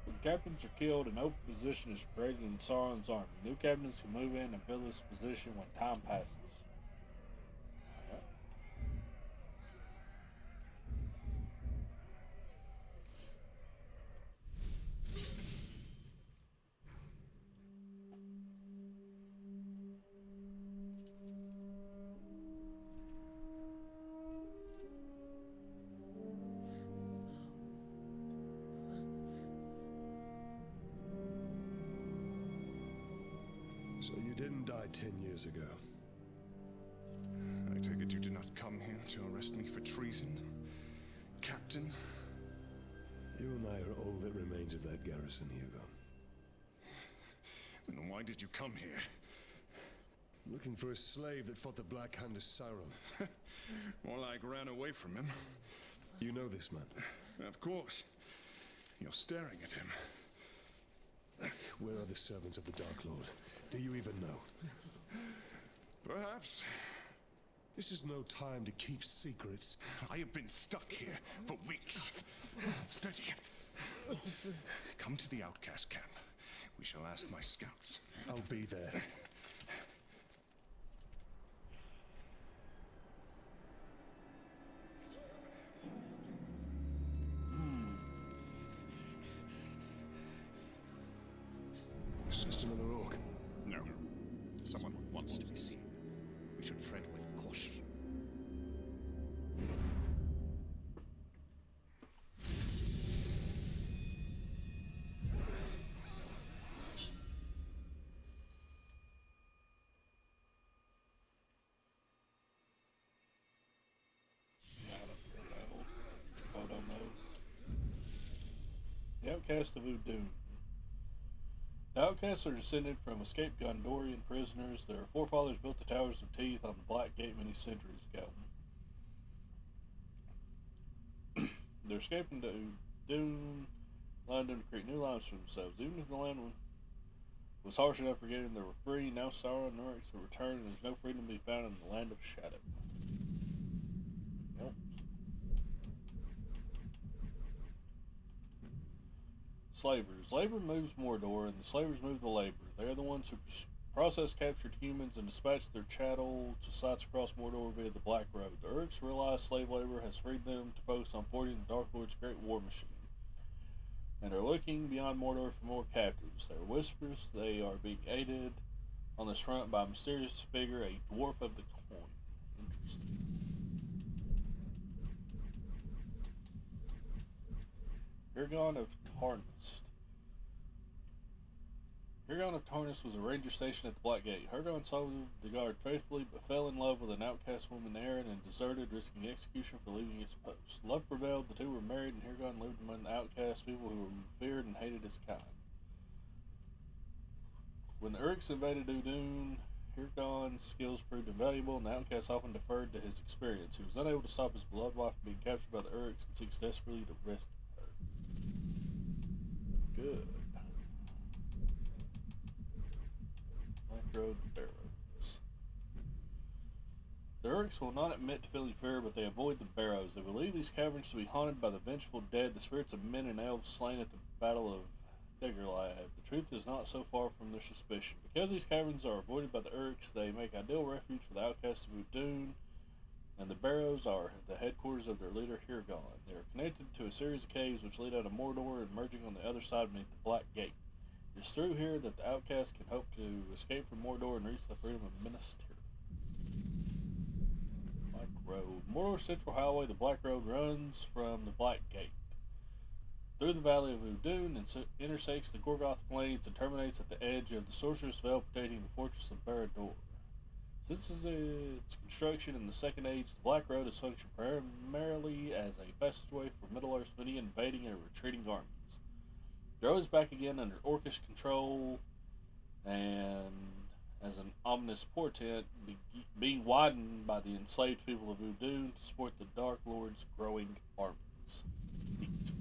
When captains are killed, an open position is created in Sauron's army. New captains who move in and fill this position when time passes. Alright. So you didn't die 10 years ago. I take it you did not come here to arrest me for treason, Captain? You and I are all that remains of that garrison, Hugo. And why did you come here? Looking for a slave that fought the Black Hand of Sauron. More like ran away from him. You know this man? Of course. You're staring at him. Where are the servants of the Dark Lord? Do you even know? Perhaps. This is no time to keep secrets. I have been stuck here for weeks. Steady. Come to the outcast camp. We shall ask my scouts. I'll be there. It's just another orc. No. Someone who wants to be seen. We should tread with caution. The Outcast of Udun. The Outcasts are descended from escaped Gondorian prisoners. Their forefathers built the Towers of Teeth on the Black Gate many centuries ago. They're escaping to Udun, London to create new lives for themselves. Even if the land was harsh enough for getting they were free, now Sauron and Uryx will return and there's no freedom to be found in the Land of Shadow. Yep. Slavers. Labor moves Mordor, and the slavers move the labor. They are the ones who process captured humans and dispatch their chattel to sites across Mordor via the Black Road. The Uryx realize slave labor has freed them to focus on forging the Dark Lord's great war machine, and are looking beyond Mordor for more captives. There are whispers they are being aided on this front by a mysterious figure, a dwarf of the coin. Interesting. Hirgon of Tarnist. Hirgon of Tarnist was a ranger stationed at the Black Gate. Hirgon served the guard faithfully, but fell in love with an outcast woman, Erin, and deserted, risking execution for leaving his post. Love prevailed, the two were married, and Hirgon lived among the outcast people who feared and hated his kind. When the Uryx invaded Udun, Hirgon's skills proved invaluable, and the outcasts often deferred to his experience. He was unable to stop his beloved wife from being captured by the Uryx and seeks desperately to rescue her. Good. Black Road Barrows. The Uryx will not admit to feeling fear, but they avoid the barrows. They believe these caverns to be haunted by the vengeful dead, the spirits of men and elves slain at the Battle of Daggerlad. The truth is not so far from their suspicion. Because these caverns are avoided by the Uryx, they make ideal refuge for the outcasts of Udun, and the barrows are the headquarters of their leader Hirgon. They are connected to a series of caves which lead out of Mordor and merging on the other side beneath the Black Gate. It is through here that the outcasts can hope to escape from Mordor and reach the freedom of Minas Tirith. Black Road. Mordor's central highway, the Black Road, runs from the Black Gate through the Valley of Udun and intersects the Gorgoth Plains and terminates at the edge of the Sorcerer's Vale protecting the fortress of Barad-dûr. Since its construction in the Second Age, the Black Road has functioned primarily as a passageway for Middle-earth's many invading and retreating armies. The road is back again under Orcish control, and as an ominous portent, being widened by the enslaved people of Udun to support the Dark Lord's growing armies. Neat.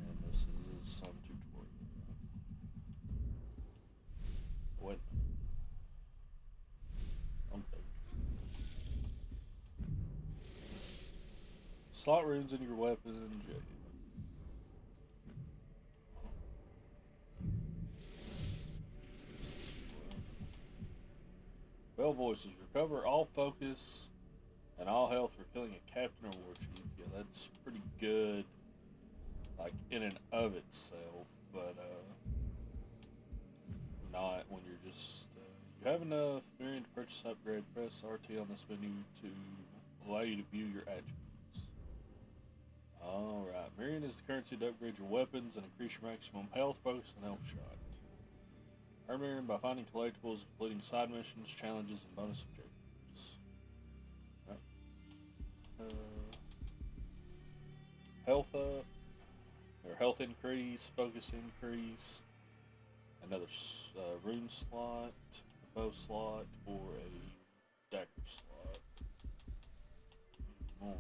And this is some tutorial. What? Slot runes in your weapon. Bell voices. Recover all focus and all health for killing a captain or war chief. Yeah, that's pretty good, like in and of itself, but not when you're just. You have enough Miriam to purchase upgrade. Press RT on this menu to allow you to view your attributes. Alright, Miriam is the currency to upgrade your weapons and increase your maximum health, focus, and health shot. Earn Miriam by finding collectibles, completing side missions, challenges, and bonus objectives. Right. Health up, or health increase, focus increase, another rune slot, a bow slot, or a dagger slot. More.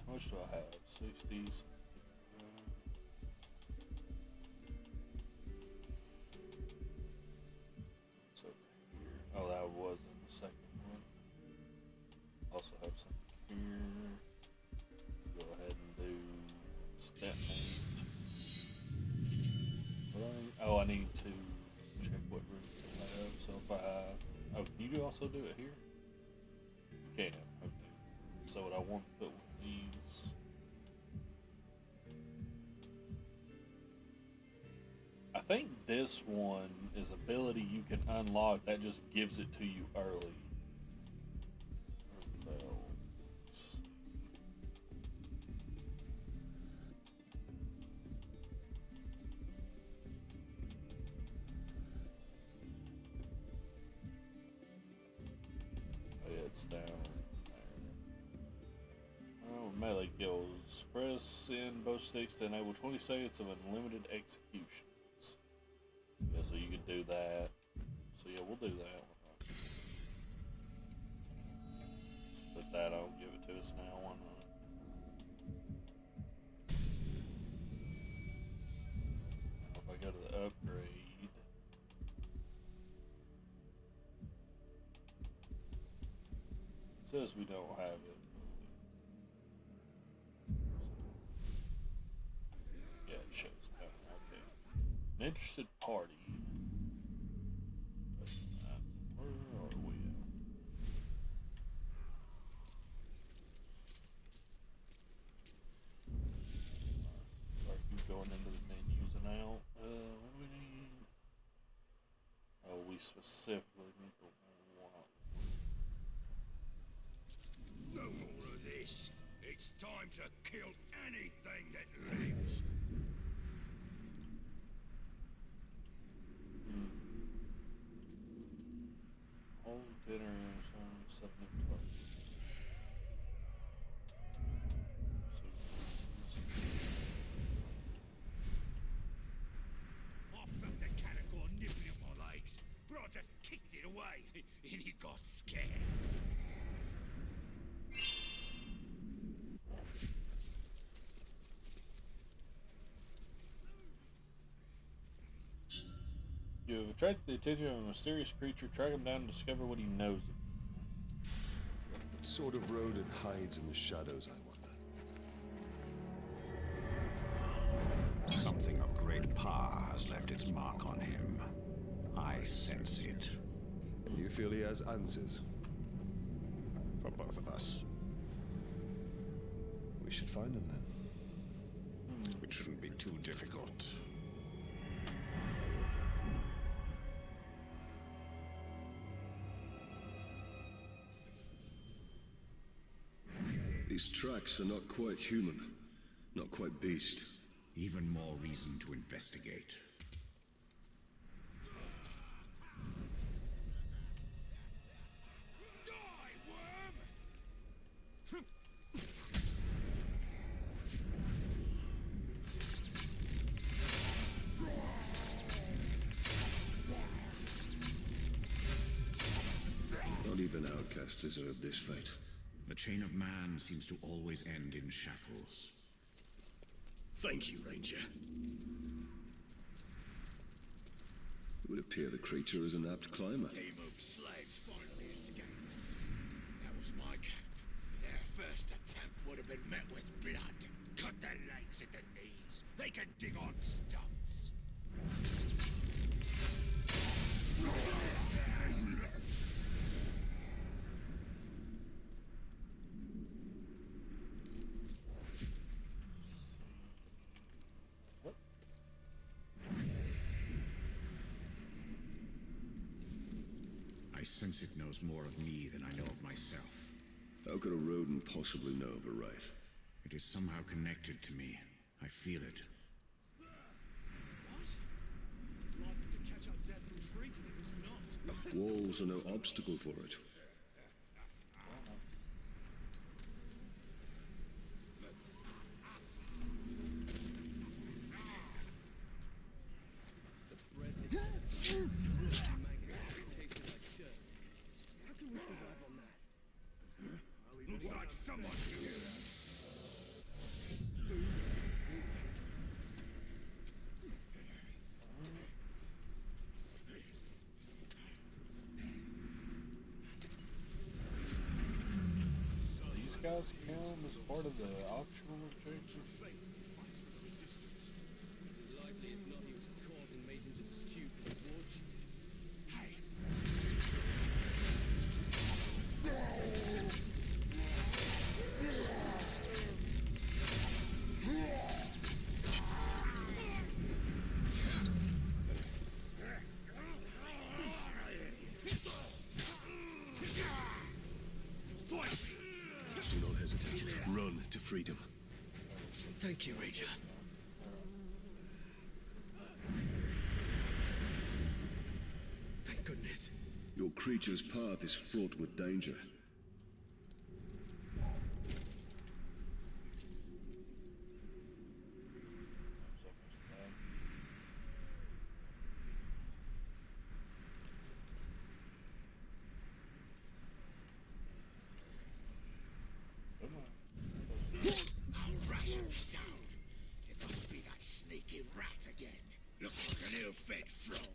How much do I have? 60s. What's over here? Oh, that was in the second one. Also have something here. Go ahead and do step mate. Oh, I need to check what rooms I have. So if I have, oh, can you also do it here? You can. Okay. So what I want to put with these. I think this one is ability you can unlock that just gives it to you early. Down there. Oh, melee kills. Press in both sticks to enable 20 seconds of unlimited executions. Yeah, so you can do that. So yeah, we'll do that. Let's put that on, give it to us now. Why not? Now if I go to the upgrade. Says we don't have it. Yeah, it shows that. Okay. An interested party. Where are we at? Sorry, keep going into the menus and out. What do we need? Oh, we specifically need the one. No more of this. It's time to kill anything that lives. Whole dinner on 7 I felt the catacore nibbling at my legs, but I just kicked it away, and he got scared. You have attracted the attention of a mysterious creature. Track him down and discover what he knows. What sort of rodent hides in the shadows, I wonder? Something of great power has left its mark on him. I sense it. You feel he has answers? For both of us. We should find him then. It shouldn't be too difficult. These tracks are not quite human, not quite beast. Even more reason to investigate. Die, worm! Not even outcasts deserve this fate. The chain of man seems to always end in shackles. Thank you, Ranger. It would appear the creature is an apt climber. Team of slaves finally escaped. That was my camp. Their first attempt would have been met with blood. Cut their legs at the knees. They can dig on stumps. I sense it knows more of me than I know of myself. How could a rodent possibly know of a wraith? It is somehow connected to me. I feel it. What? Like we could catch our death from shrieking if it's not. Walls are no obstacle for it. guys count as part of the optional objectives? Do not hesitate. Run to freedom. Thank you, Ranger. Thank goodness. Your creature's path is fraught with danger. Our rations down. It must be that sneaky rat again. Looks like an ill-fed frog.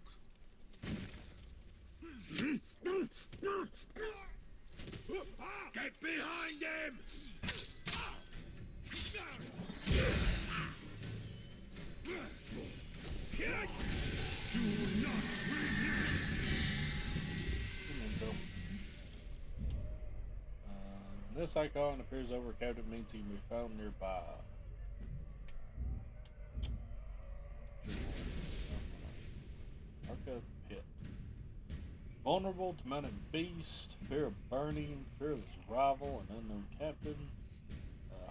Get behind him! Do not This icon appears over a cabinet means he can be found nearby. Mark out the pit. Vulnerable to mounted beast, fear of burning, fear of his rival, and unknown captain.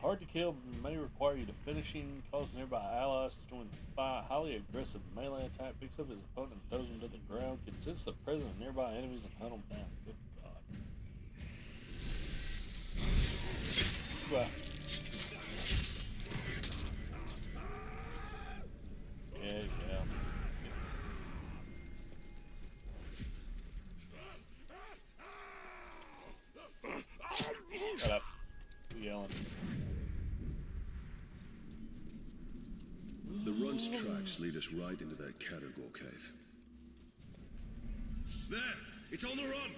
Hard to kill may require you to finish him, cause nearby allies to join the fight. Highly aggressive melee attack, picks up his opponent and throws him to the ground. Can sense the presence of nearby enemies and hunt them down. Good God. Well. Yeah. Shut up. Quit yelling. The runt's tracks lead us right into that Catergor cave. There! It's on the run!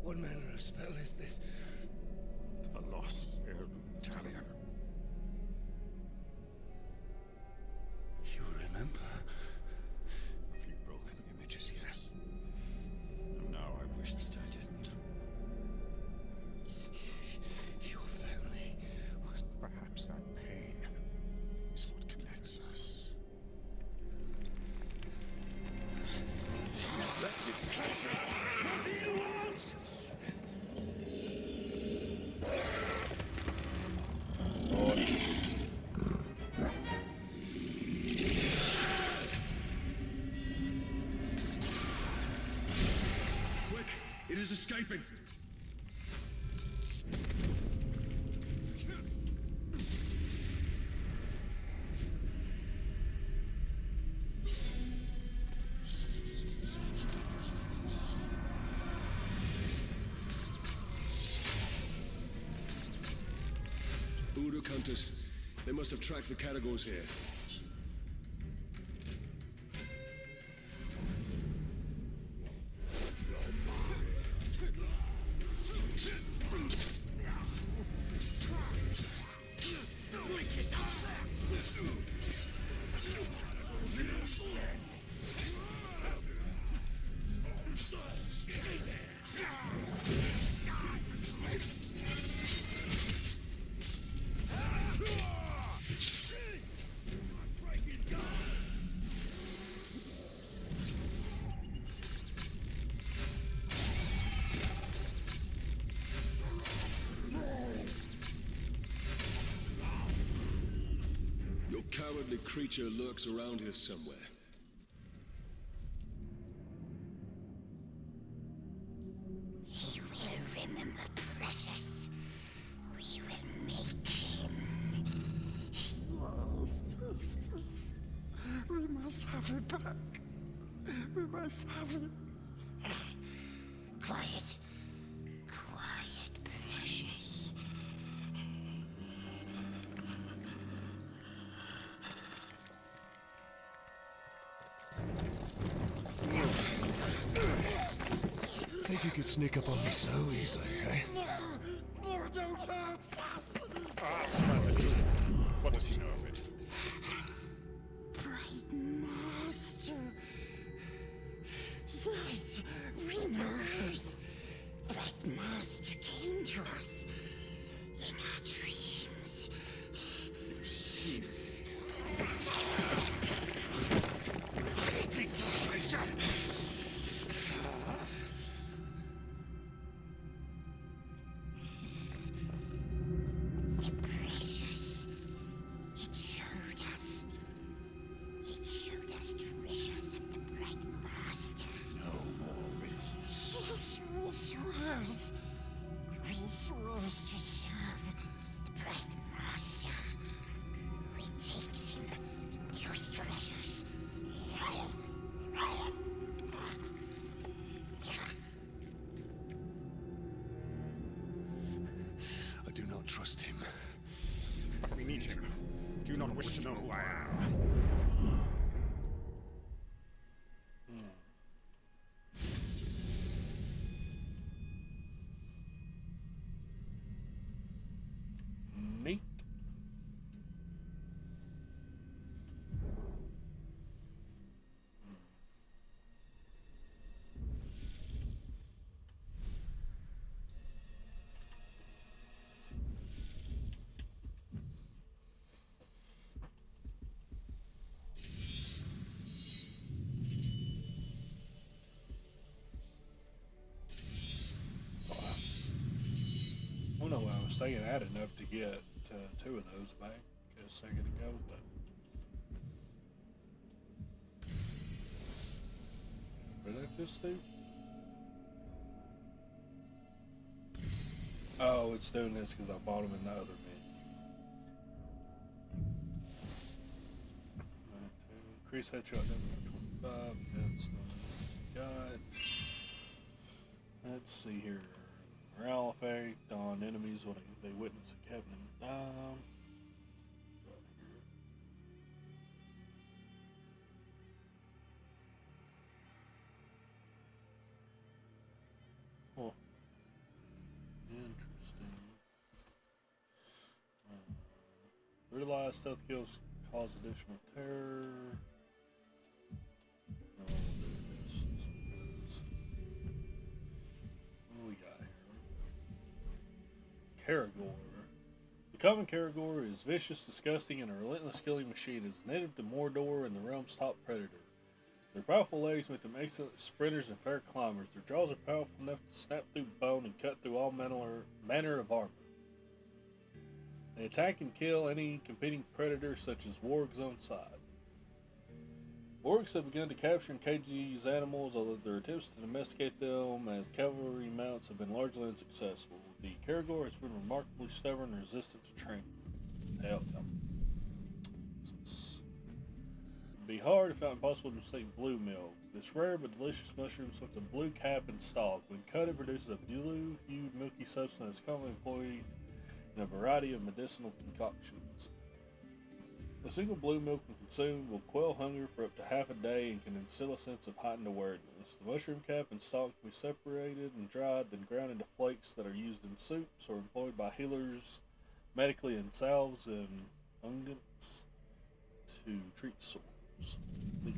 What manner of spell is this? A lost Talia. You remember? A few broken images, yes. And now I wish that I didn't. Your family was... Perhaps that pain is what connects us. That's it, creature! What do you want? Quick! It is escaping! Uruk hunters. They must have tracked the Catergors here. cowardly creature lurks around here somewhere. He will remember Precious. We will make him. Yes. We must have it back. We must have it. Quiet. Quiet, Precious. Think you could sneak up on me so easily, eh? No, don't hurt us. Ask about the dream. What does he know of it? Bright Master. Yes, we knows. Bright Master came to us in our dreams. You see me. Precious. It showed us. It showed us treasures of the Bright Master. No more riddles. Yes, we swears. We swears to serve the Bright Master. We takes him to his treasures. I do not trust him. But we need him. Do you not wish to know who I am? Neat. I don't know why I was staying at enough to get two of those back a second ago, but what did I just do? Oh, it's doing this because I bought them in the other menu. Increase headshot damage by 25. That's not got. Let's see here. Morale effect on enemies when they witness a captain. Oh, interesting. Realize stealth kills cause additional terror. What do we got here? Caragor. The common Caragor is vicious, disgusting, and a relentless killing machine. It is native to Mordor and the realm's top predator. Their powerful legs make them excellent sprinters and fair climbers. Their jaws are powerful enough to snap through bone and cut through all manner of armor. They attack and kill any competing predators such as wargs on sight. Wargs have begun to capture and cage these animals, although their attempts to domesticate them as cavalry mounts have been largely unsuccessful. The Caragor has been remarkably stubborn and resistant to training. Hell, it'd be hard, if not impossible, to mistake blue milk. This rare but delicious mushroom with a blue cap and stalk. When cut, it produces a blue-hued milky substance commonly employed in a variety of medicinal concoctions. A single blue milk when consumed will quell hunger for up to half a day and can instill a sense of heightened awareness. The mushroom cap and stalk can be separated and dried, then ground into flakes that are used in soups or employed by healers medically in salves and unguents to treat sores. Neat.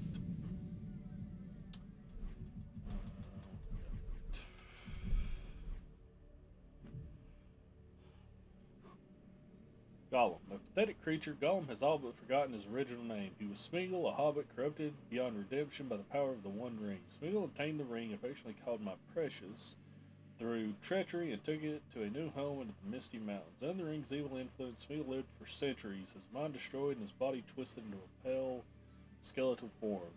Gollum. A pathetic creature, Gollum has all but forgotten his original name. He was Smeagol, a hobbit corrupted beyond redemption by the power of the One Ring. Smeagol obtained the ring, affectionately called My Precious, through treachery and took it to a new home into the Misty Mountains. Under the ring's evil influence, Smeagol lived for centuries, his mind destroyed and his body twisted into a pale, skeletal form.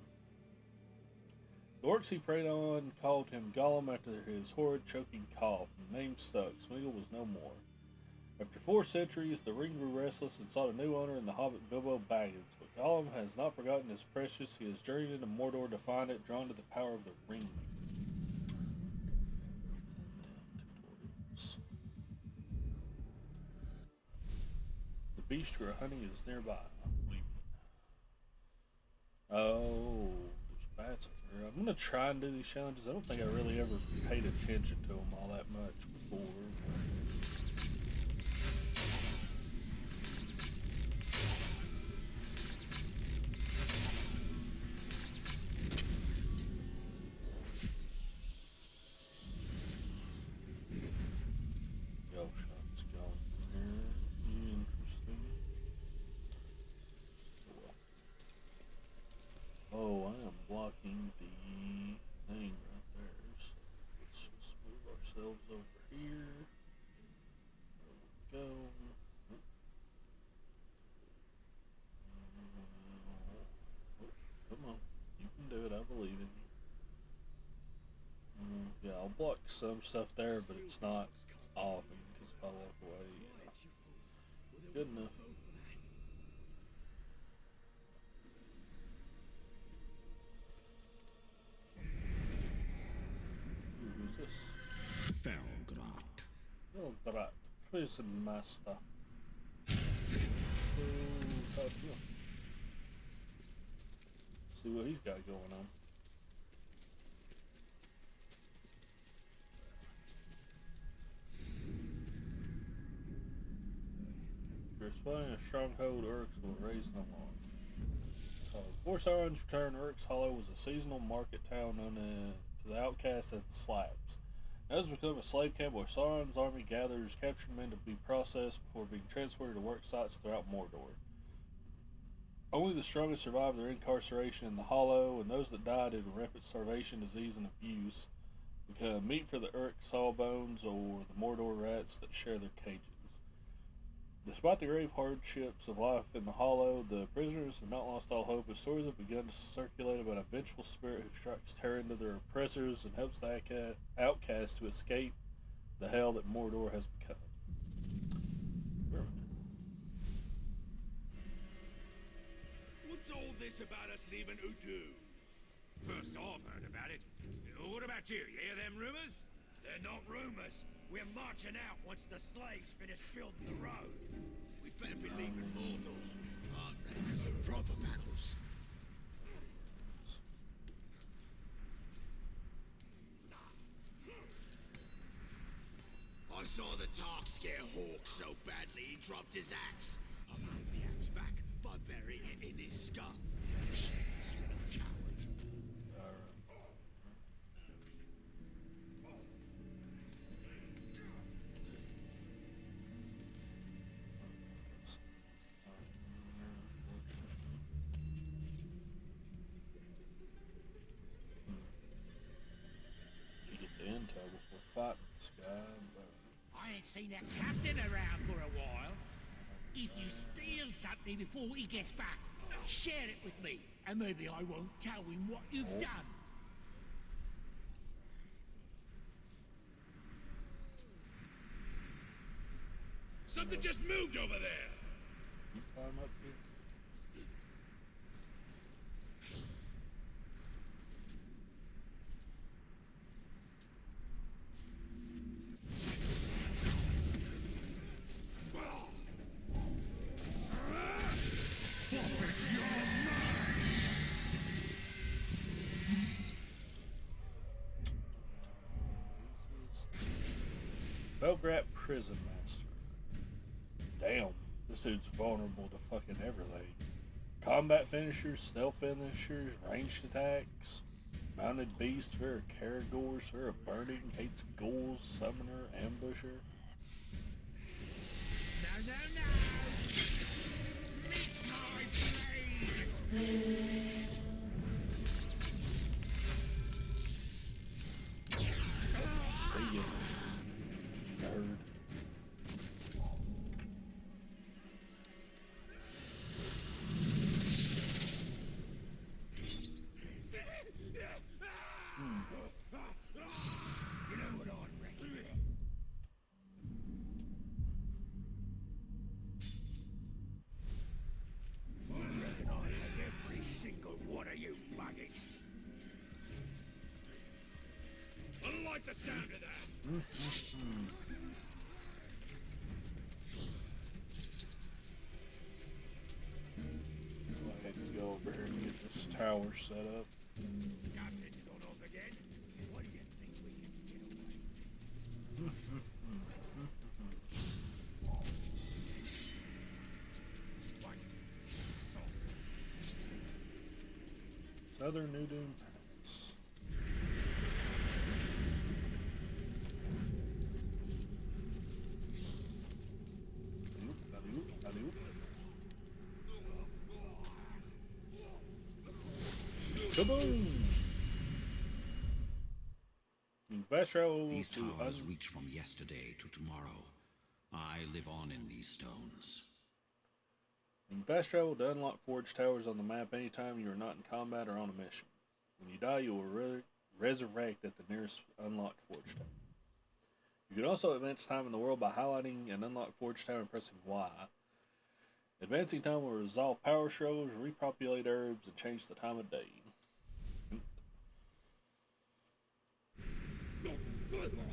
The orcs he preyed on called him Gollum after his horrid, choking cough, and the name stuck. Smeagol was no more. After 4 centuries, the ring grew restless and sought a new owner in the hobbit Bilbo Baggins. But Gollum has not forgotten his precious. He has journeyed into Mordor to find it, drawn to the power of the ring. The beast you are hunting is nearby. Oh, there's bats over here. I'm gonna try and do these challenges. I don't think I really ever paid attention to them all that much before. Oh, I am blocking the thing right there, so let's just move ourselves over here. There we go. Come on, you can do it, I believe in you. Yeah, I'll block some stuff there, but it's not often, because if I walk away, good enough. Who's this? Felgrat. Felgrat, prison master. See what he's got going on. You're spying a stronghold, Urks will raise no more. So, before Sauron's return, Urks Hollow was a seasonal market town known to the outcasts as the Slabs. Now it's become a slave camp where Sauron's army gathers captured men to be processed before being transported to work sites throughout Mordor. Only the strongest survived their incarceration in the Hollow, and those that died due to rampant starvation, disease, and abuse become meat for the Urk sawbones or the Mordor rats that share their cages. Despite the grave hardships of life in the Hollow, the prisoners have not lost all hope, as stories have begun to circulate about a vengeful spirit who strikes terror into their oppressors and helps the outcast to escape the hell that Mordor has become. What's all this about us leaving Udu? First I've heard about it. What about you? You hear them rumors? They're not rumors. We're marching out once the slaves finish building the road. We'd better be leaving Mordor. I'm ready for some proper battles. I saw the Tark scare Hawk so badly he dropped his axe. I got the axe back by burying it in his skull. Shameless little coward. Intel before fighting this guy, but I ain't seen that captain around for a while. If you steal something before he gets back, share it with me, and maybe I won't tell him what you've done. Something just moved over there! you climb up here. Belgrat Prison Master. Damn, this dude's vulnerable to fucking everything. Combat finishers, stealth finishers, ranged attacks, mounted beast, for a Caragors, for a burning, hates ghouls, summoner, ambusher. No, no, no! Meet my blade! See ya. the sound of that. I had to go over here and get this tower set up. Captain's gone off again. What do you think we can get away? Southern New Doom Pass. Kaboom! These towers reach from yesterday to tomorrow. I live on in these stones. You can fast travel to unlock forged towers on the map anytime you are not in combat or on a mission. When you die, you will resurrect at the nearest unlocked forged tower. You can also advance time in the world by highlighting an unlocked forged tower and pressing Y. Advancing time will resolve power struggles, repopulate herbs, and change the time of day. What was that?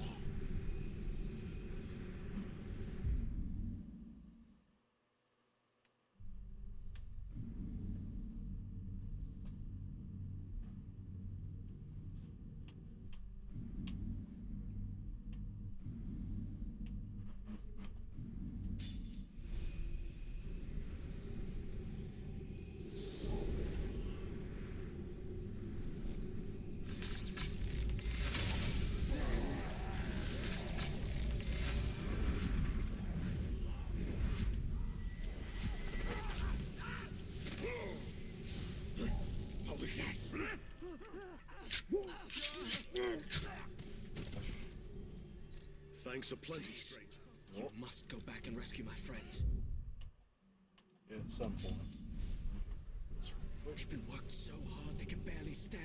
Thanks aplenty. You must go back and rescue my friends. Yeah, at some point. They've been worked so hard they can barely stand.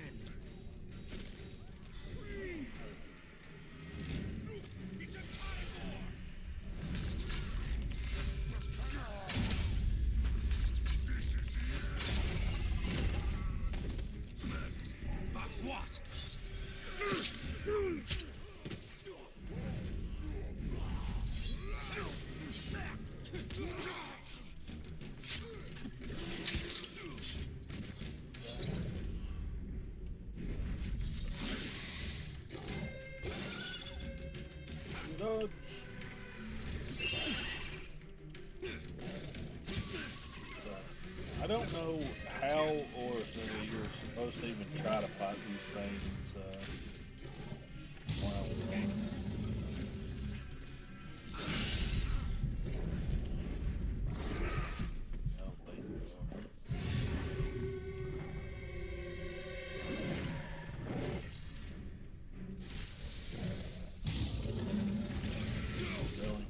It's a carnivore! But what? Dodge. So, I don't know how or if you're supposed to even try to fight these things while we're in. I don't think we are. Really?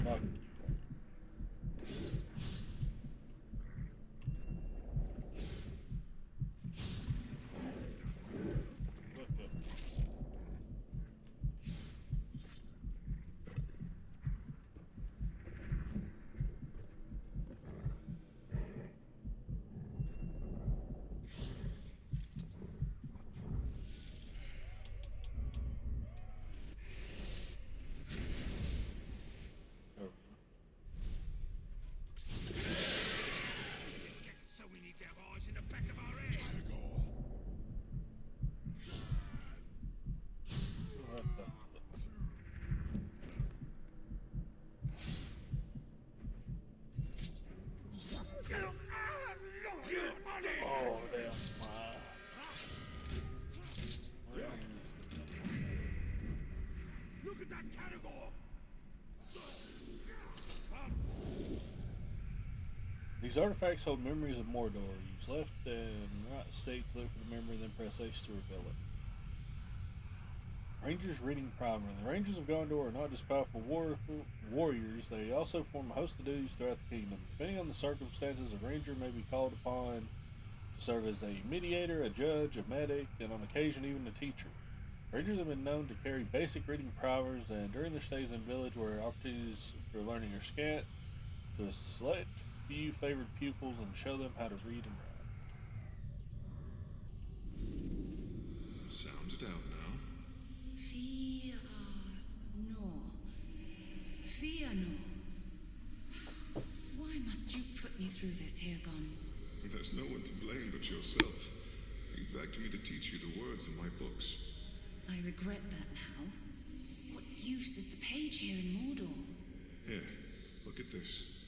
Fuck you. Look at So we need to have eyes in the back of our head. oh, damn my. Look at that carnivore! These artifacts hold memories of Mordor. Use left and right stick to look for the memory, then press H to reveal it. Rangers Reading Primer. The Rangers of Gondor are not just powerful warriors, they also perform a host of duties throughout the kingdom. Depending on the circumstances, a ranger may be called upon to serve as a mediator, a judge, a medic, and on occasion even a teacher. Rangers have been known to carry basic reading primers, and during their stays in village where opportunities for learning are scant, to select few favored pupils and show them how to read and write. it out now. Fear no. Fear no. Why must you put me through this, Hairgun? There's no one to blame but yourself. You begged me to teach you the words in my books. I regret that now. What use is the page here in Mordor? Here, look at this.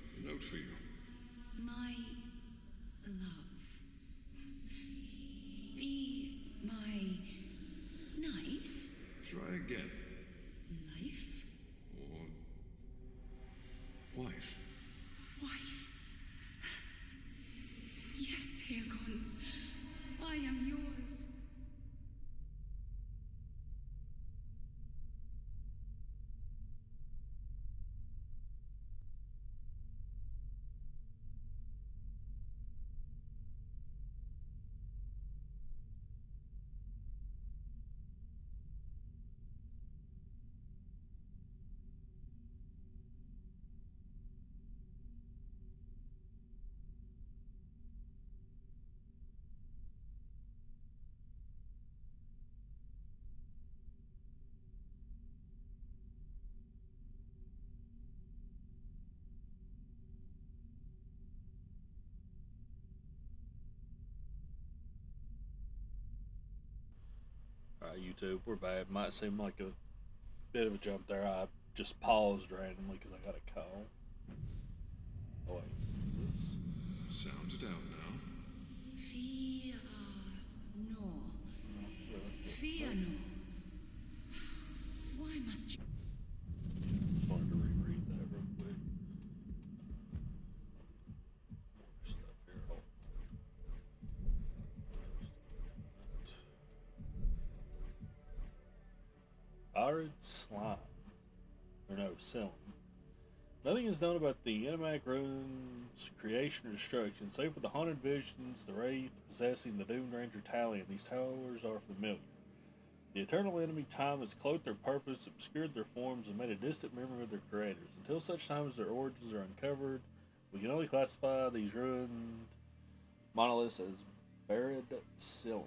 It's a note for you. My love. Be my knife? Try again. Knife? Or wife. Wife. Yes, Hairgun. I am yours. Alright, YouTube, we're back. Might seem like a bit of a jump there. I just paused randomly because I got a call. Oh, wait. Sound it out now. Fear no. Fear no. Why must you? Just wanted to reread that real quick. More stuff here. Hold on. Arid slime. Or no, Selim. Nothing is known about the enigmatic ruins' creation or destruction, save for the haunted visions, the wraith possessing the doomed Ranger Talion. These towers are familiar. The eternal enemy time has cloaked their purpose, obscured their forms, and made a distant memory of their creators. Until such time as their origins are uncovered, we can only classify these ruined monoliths as buried Selim.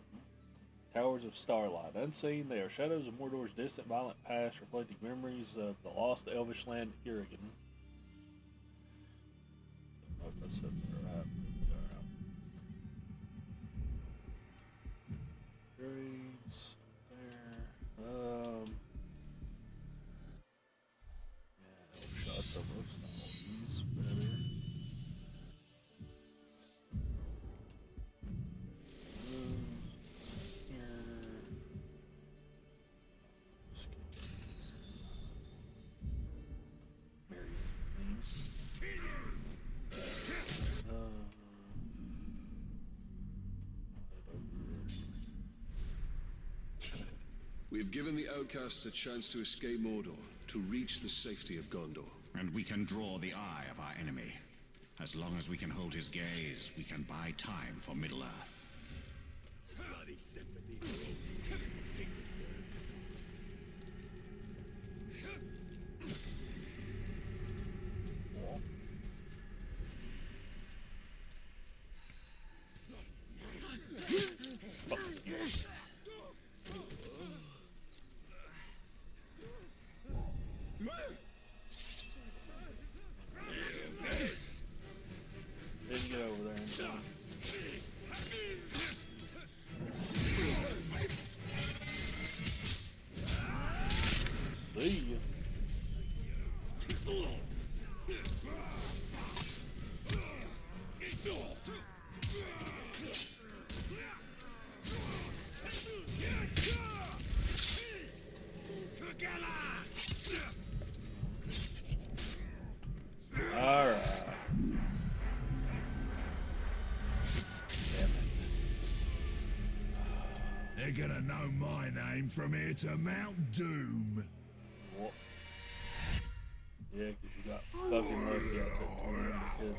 Towers of Starlight. Unseen, they are shadows of Mordor's distant violent past, reflecting memories of the lost elvish land Irrigan. I don't know if I said that right. Grades there. Yeah, shots of most all these better. We've given the outcasts a chance to escape Mordor, to reach the safety of Gondor. And we can draw the eye of our enemy. As long as we can hold his gaze, we can buy time for Middle-earth. Bloody sympathy for those they deserve to die. Didn't get over there in time. See ya. Alright. Damn it. They're gonna know my name from here to Mount Doom. What? Yeah, because you got fucking lucky I took one of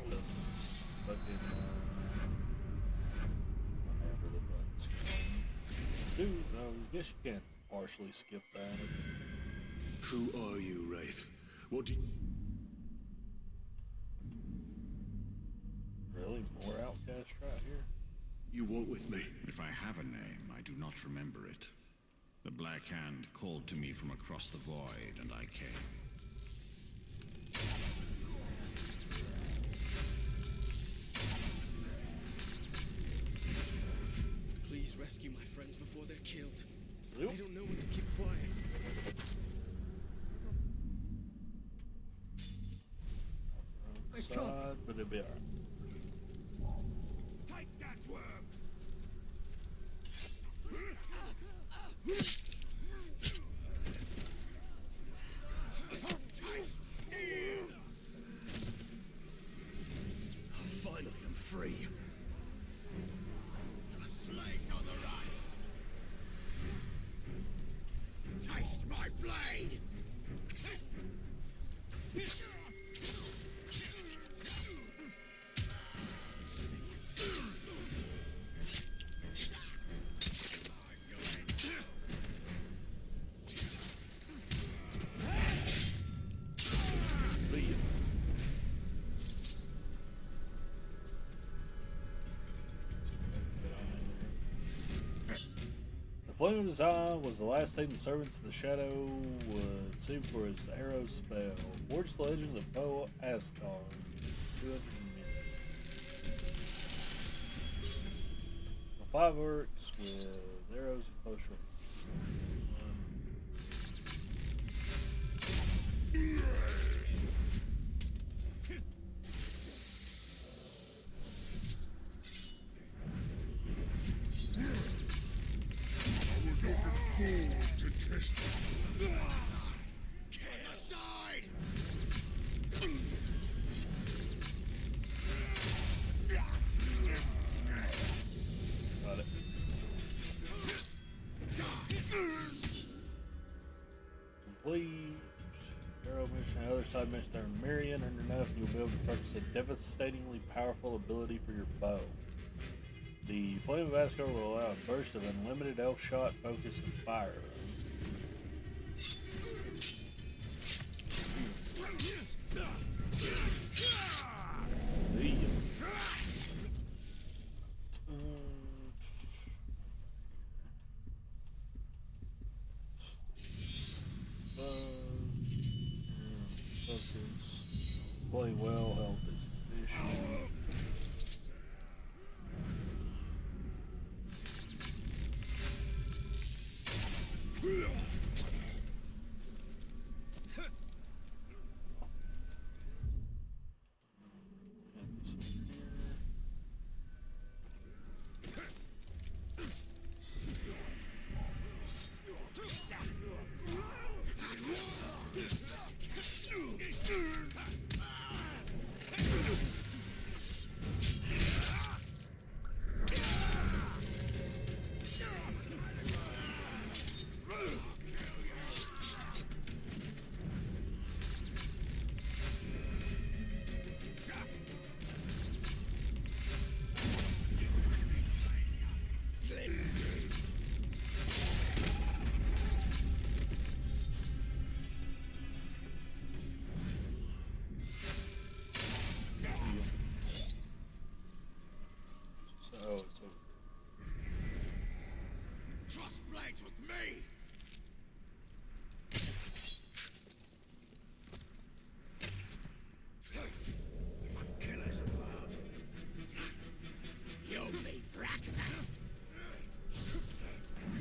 the fucking whenever the buttons come. Dude, no, I guess you can partially skip that. Who are you, Wraith? What do you... Really? More outcasts right here? you want with me? If I have a name, I do not remember it. The Black Hand called to me from across the void, and I came. Please rescue my friends before they're killed. Yep. They don't know when to keep quiet. Side, but it'll be alright. Take that worm! Taste steel! Finally, I'm free. The slaves on the run! Taste my blade! The Flame of his eye was the last thing the servants of the Shadow would see before his arrows fell. Forged the legend of Bo Asgard. 200 The 5 works with arrows and close range. To test Aside! Got it. Complete. Arrow mission. The other side mission. Earn Marion. Earn enough, and you'll be able to purchase a devastatingly powerful ability for your bow. The Flame of Asgard will allow a burst of unlimited elf shot, focus, and fire. Focus. Play well, health is an issue. Oh, it's over. Cross blades with me! Killers about. You'll be breakfast!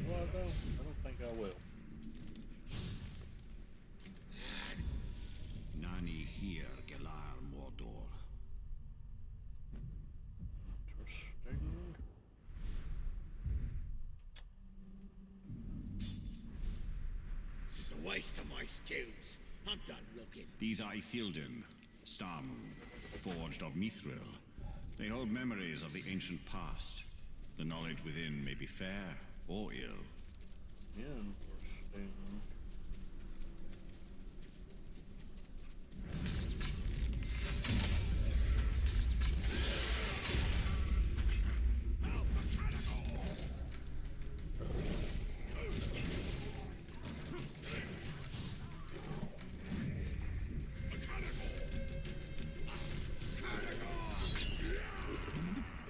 Well, I don't think I will. Nani here, Galar Mordor. Interesting. This is a waste of my stews. I'm done looking. These are Ithilden, Stam, forged of Mithril. They hold memories of the ancient past. The knowledge within may be fair or ill. Interesting.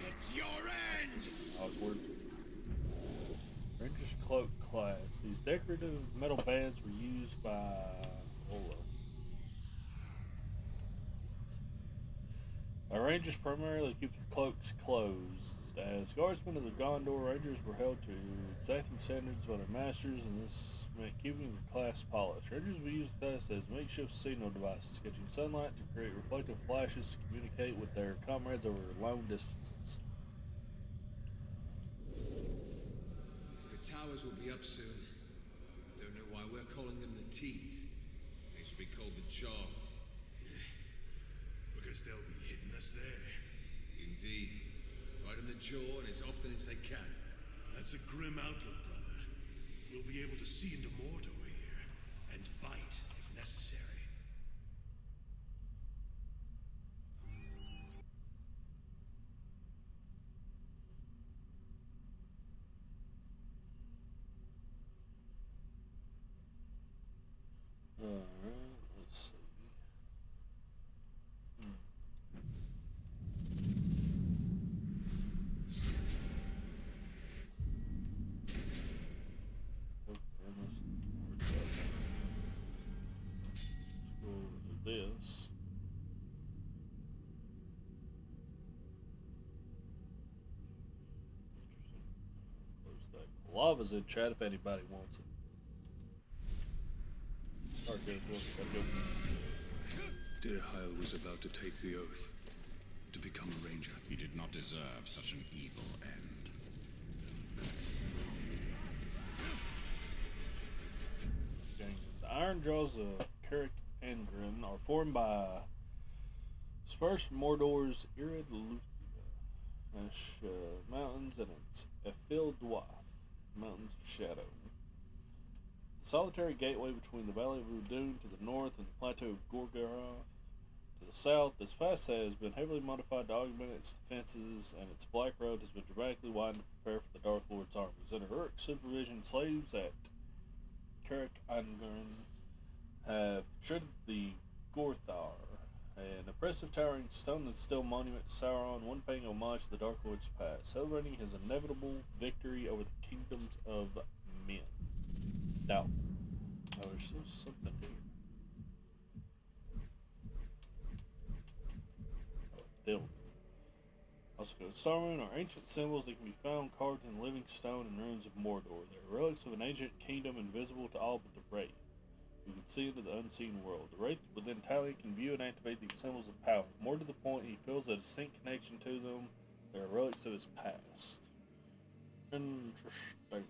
It's your end! decorative metal bands were used by. Rangers primarily keep their cloaks closed. As guardsmen of the Gondor, Rangers were held to exacting standards by their masters, and this meant keeping their class polished. Rangers would use the class as makeshift signal devices, catching sunlight to create reflective flashes to communicate with their comrades over long distances. The towers will be up soon. Don't know why we're calling them the Teeth. They should be called the Jaw. Because they'll be hitting us there. Indeed. Right in the jaw and as often as they can. That's a grim outlook, brother. We'll be able to see into Mordor here, and bite if necessary. Alright, let's see. This. Close that. Lava's in chat if anybody wants it. Dear Hyle was about to take the oath to become a ranger. He did not deserve such an evil end. The iron jaws of Carrick Angren are formed by spurs from Mordor's Irid Luthia mountains and its Ephil Dwath, mountains of shadow. The solitary gateway between the Valley of Udun to the north and the plateau of Gorgoroth to the south, this pass has been heavily modified to augment its defenses, and its black road has been dramatically widened to prepare for the Dark Lord's armies. Under Uruk's supervision, slaves at Carrick Angren have constructed the Gorthar, an impressive towering stone and steel monument to Sauron, one paying homage to the Dark Lord's past, celebrating his inevitable victory over the kingdoms of men. Doubtful. Oh, there's still something here. Building. Also, Starmoon are ancient symbols that can be found carved in living stone and ruins of Mordor. They are relics of an ancient kingdom invisible to all but the Wraith, who can see into the unseen world. The Wraith within Talion can view and activate these symbols of power. More to the point, he feels a distinct connection to them. They are relics of his past. Interesting.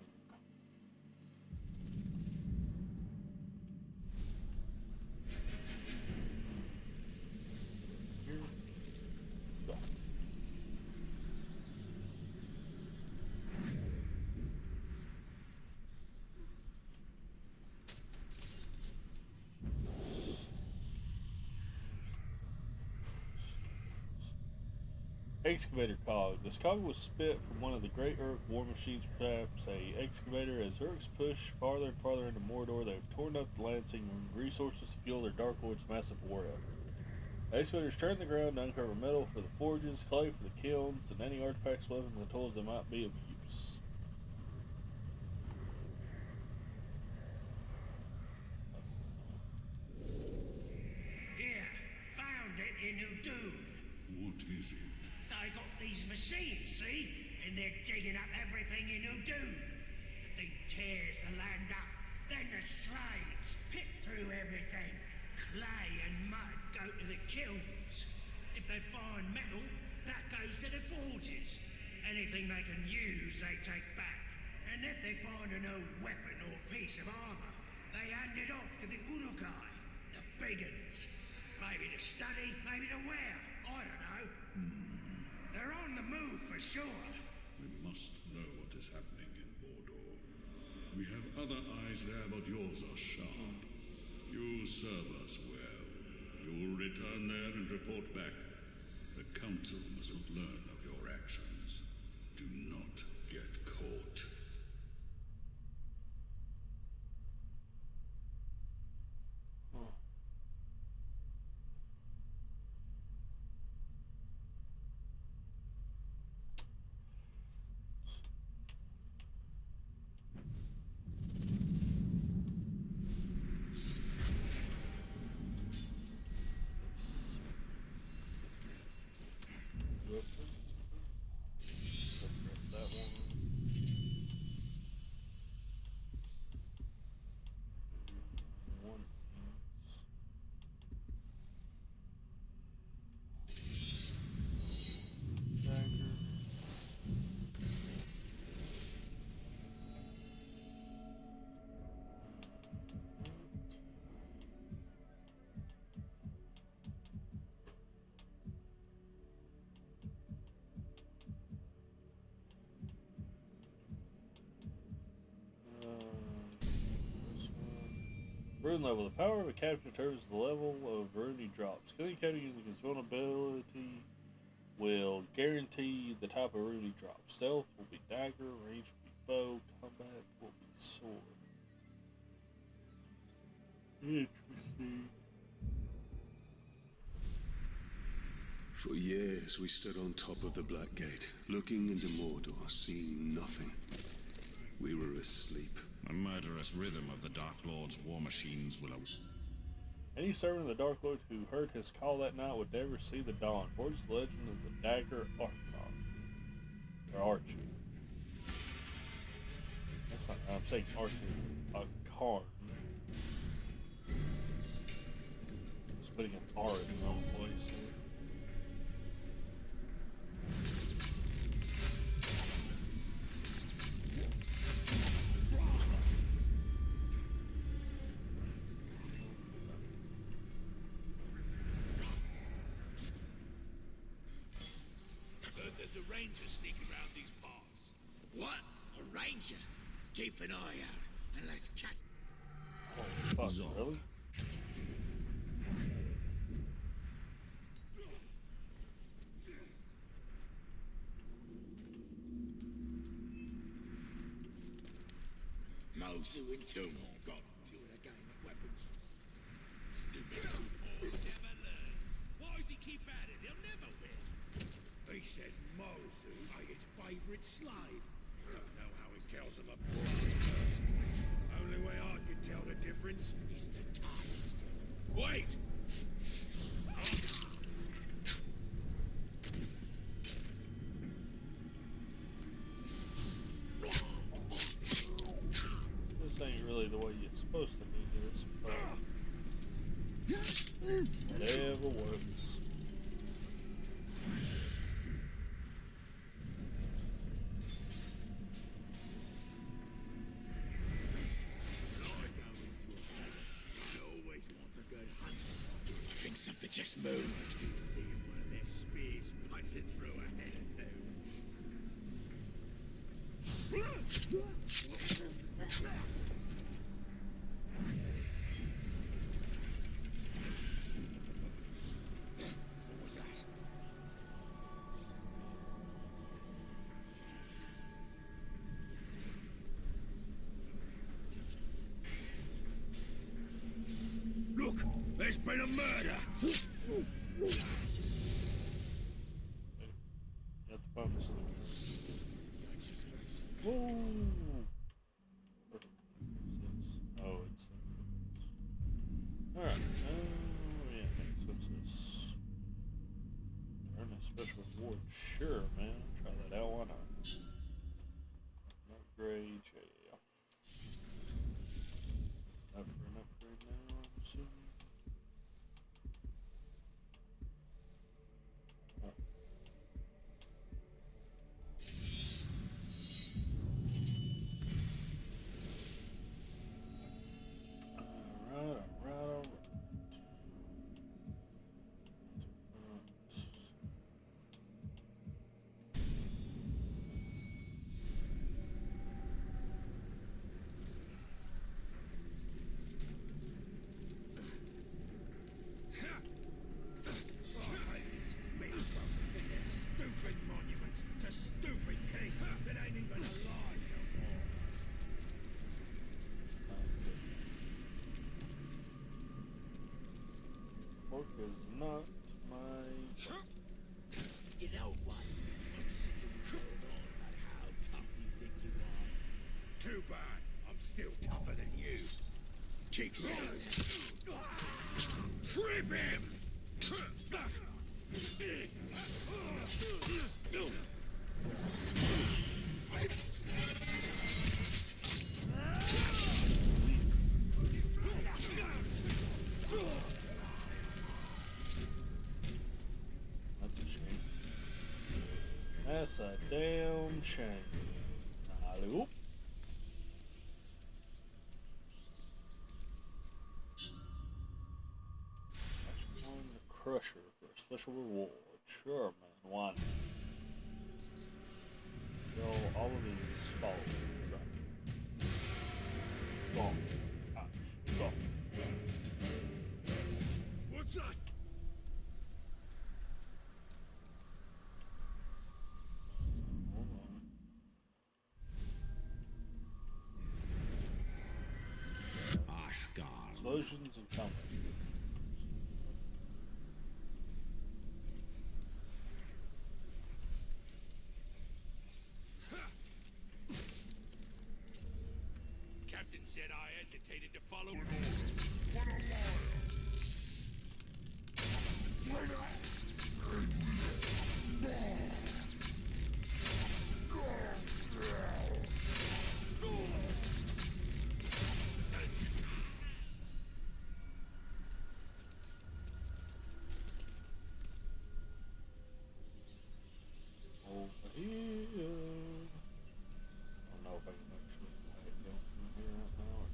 Excavator cog. This cog was spit from one of the great Uruk war machines, perhaps a excavator. As Uruk's push farther and farther into Mordor, they have torn up the land, seeking resources to fuel their Dark Lord's massive war effort. The excavators turn the ground to uncover metal for the forges, clay for the kilns, and any artifacts, weapons, and tools that might be of use. Here, found it in Udun. What is it? They got these machines, see? And they're digging up everything in Udun. The thing tears the land up. Then the slaves pick through everything. Clay and mud go to the kilns. If they find metal, that goes to the forges. Anything they can use, they take back. And if they find an old weapon or piece of armor, they hand it off to the Urukai, the big uns. Maybe to study, maybe to wear. I don't know. They're on the move for sure. We must know what is happening in Mordor. We have other eyes there, but yours are sharp. You serve us well. You will return there and report back. The Council must learn of your actions. Do not get caught. Rune level. The power of a captain determines the level of rune he drops. Killing a captain using his vulnerability will guarantee the type of rune he drops. Stealth will be dagger, range will be bow, combat will be sword. Interesting. For years we stood on top of the Black Gate, looking into Mordor, seeing nothing. We were asleep. The murderous rhythm of the Dark Lord's war machines will... Any servant of the Dark Lord who heard his call that night would never see the dawn. Forges the legend of the dagger Archon. Or Archie. That's not, I'm saying Archie, it's a Karn. Just putting an R in the wrong place. There's a ranger sneaking around these parts. What? A ranger? Keep an eye out, and let's catch... Oh, fuck, really? Mosu and Tumor got to the game of weapons. Stupid fool never learns. Why does he keep at it? He'll never win. He says Mosu ain't his favourite slave. Don't know how he tells of a bloody person. Only way I can tell the difference is the taste. Wait! This ain't really the way it's supposed to be this, but whatever works. I think something just moved. Seeing one of their spears punching through a head or two. What was that? Look! There's been a murder! Got the bonus sticker. Whoa! Perfect. Oh, it's... Alright. Yeah, so it says... Earn a special reward. Sure, man. Try that out. Why not? Upgrade, yeah. Enough for an upgrade now, I'm assuming. Alright. Stupid monuments to stupid kings that ain't even alive no more. Pork is not my... You know what? I'm still going on about how tough you think you are. Too bad. I'm still tougher than you. Keep saying that. Trip him! That's a shame. That's a damn shame. Alley-oop. Join the Crusher for a special reward. Sure, man. Why not? Kill all of his followers. Right. Gone. Gosh. Gone. Explosions and combat. Captain said I hesitated to follow. Over here. I don't know if I can actually go from here right now or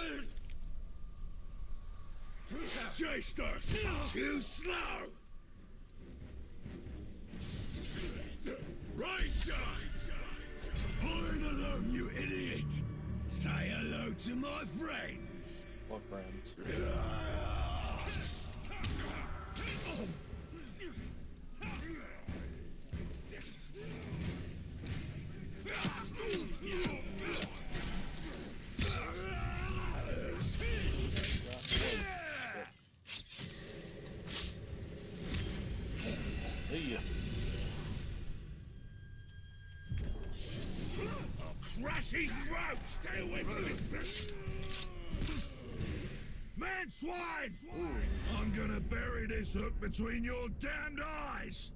something. Chased us! Too slow! Ranger! Point alone, you idiot! Say hello to my friends! What friends? Yeah. Crush his throat! Stay away from him! Man swine! I'm gonna bury this hook between your damned eyes!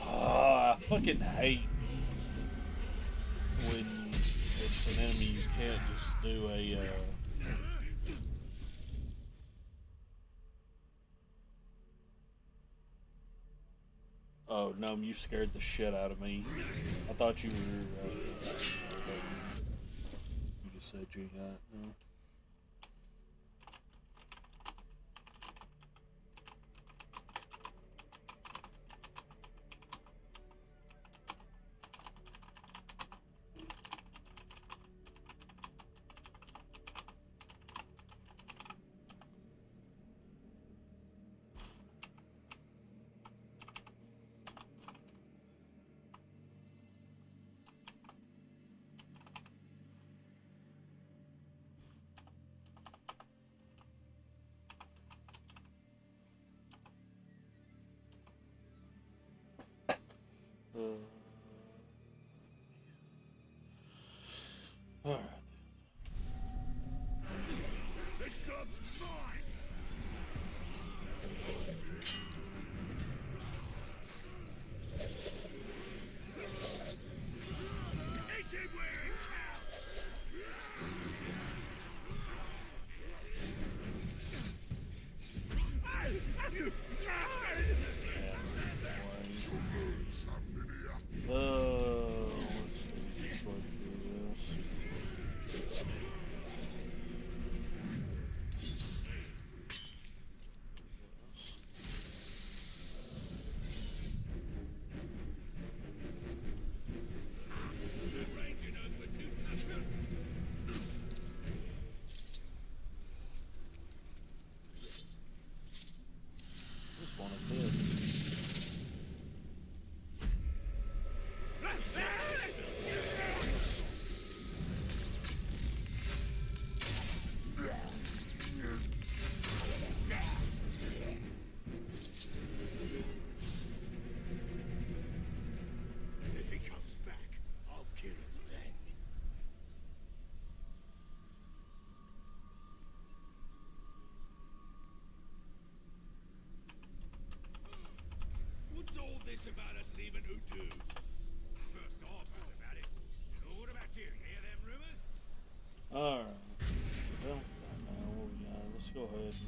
I fucking hate when it's an enemy you can't just do a Oh, no, you scared the shit out of me. I thought you were you just said you got no.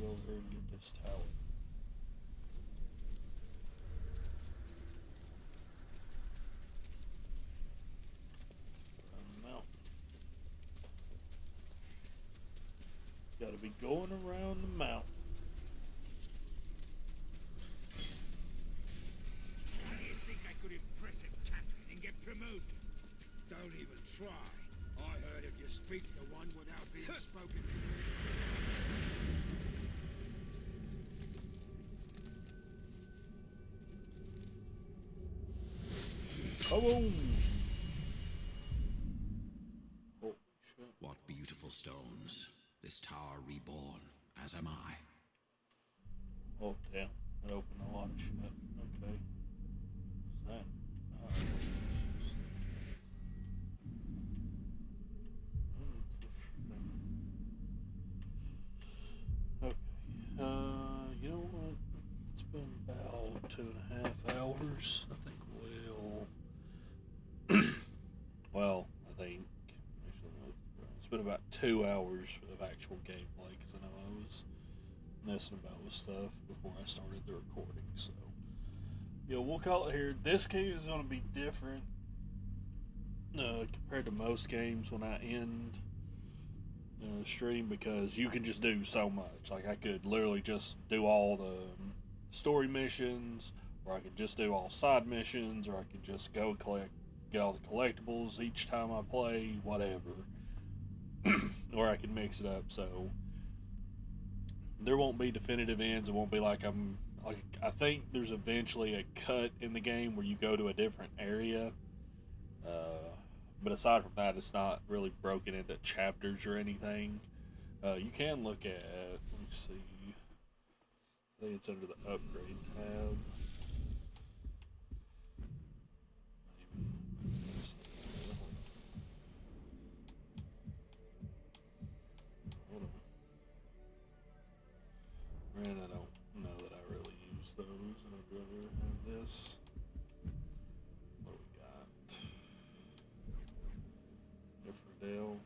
go over here and get this tower. Gotta be going around the mountain. How do you think I could impress a captain and get promoted? Don't even try. I heard if you speak to one without being spoken to. Come on! Oh, shit. What beautiful stones. This tower reborn, as am I. Oh, damn. That opened a lot of shit. Okay. What's that? Okay. You know what? It's been about 2.5 hours. I think we'll... well, I think... Actually, no, it's been about 2 hours of actual gameplay, because I know I was messing about with stuff before I started the recording, so... Yeah, we'll call it here. This game is going to be different compared to most games when I end stream, because you can just do so much. Like, I could literally just do all the story missions, or I could just do all side missions, or I could just go get all the collectibles each time I play, whatever. Or I can mix it up, so there won't be definitive ends. It won't be like I think there's eventually a cut in the game where you go to a different area. But aside from that, it's not really broken into chapters or anything. You can look at, let me see, I think it's under the upgrade tab. Hold on. Man, I don't know that I really use those, and I'd rather have this. What do we got? Nifredale.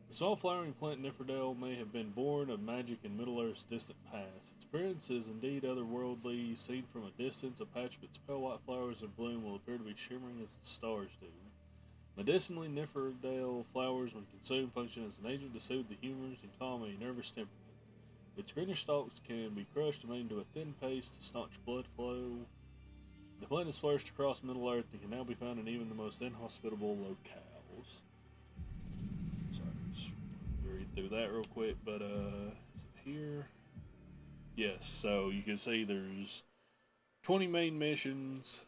The small flowering plant Nifredale may have been born of magic in Middle-earth's distant past. Its appearance is indeed otherworldly. Seen from a distance, a patch of its pale white flowers in bloom will appear to be shimmering as the stars do. Medicinally, Nifredale flowers, when consumed, function as an agent to soothe the humors and calm a nervous temperament. Its greenish stalks can be crushed and made into a thin paste to staunch blood flow. The plant has flourished across Middle-earth and can now be found in even the most inhospitable locales. Sorry, just read through that real quick, but is it here? Yes, so you can see there's 20 main missions,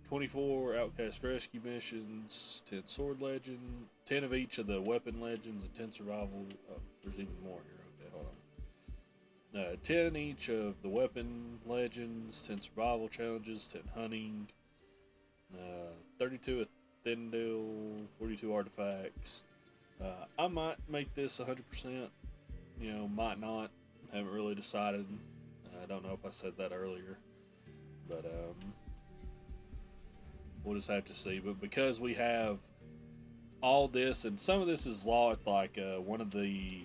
24 outcast rescue missions, 10 sword legend, 10 of each of the weapon legends, and 10 survival. Oh, there's even more here. Okay, hold on. 10 each of the weapon legends, 10 survival challenges, 10 hunting, 32 Thindil, 42 artifacts. I might make this 100%, might not. Haven't really decided. I don't know if I said that earlier, but we'll just have to see. But because we have all this, and some of this is locked, like one of the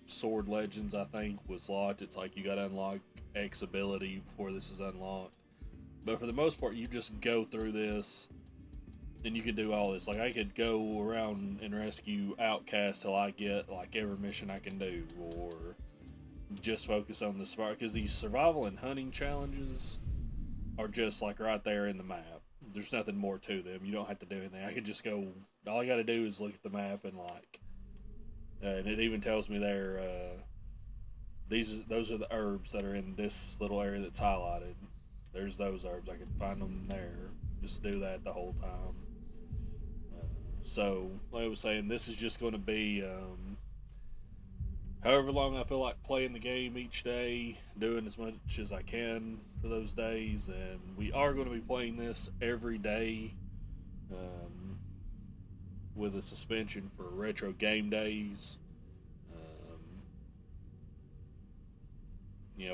sword legends I think was locked. It's like you gotta unlock X ability before this is unlocked. But for the most part, you just go through this and you can do all this. Like, I could go around and rescue outcasts till I get like every mission I can do, or just focus on the survival, because these survival and hunting challenges are just like right there in the map. There's nothing more to them. You don't have to do anything. I could just go, all I gotta do is look at the map and like, and it even tells me there, those are the herbs that are in this little area that's highlighted. There's those herbs. I can find them there. Just do that the whole time. So, like I was saying, this is just going to be however long I feel like playing the game each day, doing as much as I can for those days, and we are going to be playing this every day, with a suspension for retro game days.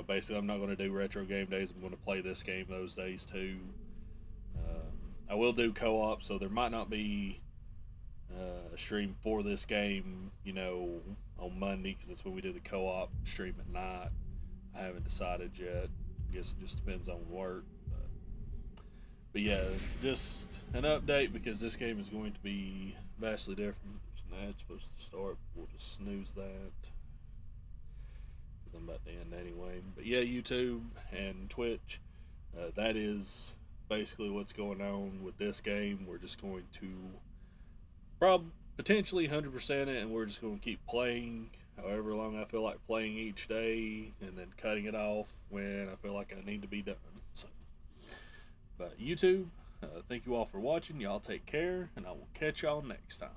Basically I'm not going to do retro game days. I'm going to play this game those days too. I will do co-op, so there might not be stream for this game, you know, on Monday, because that's when we do the co-op stream at night. I haven't decided yet. I guess it just depends on work. But yeah, just an update because this game is going to be vastly different. There's an ad supposed to start. We'll just snooze that because I'm about to end anyway. But yeah, YouTube and Twitch, that is basically what's going on with this game. We're just going to potentially 100% it, and we're just going to keep playing however long I feel like playing each day, and then cutting it off when I feel like I need to be done. So, but YouTube, thank you all for watching. Y'all take care, and I will catch y'all next time.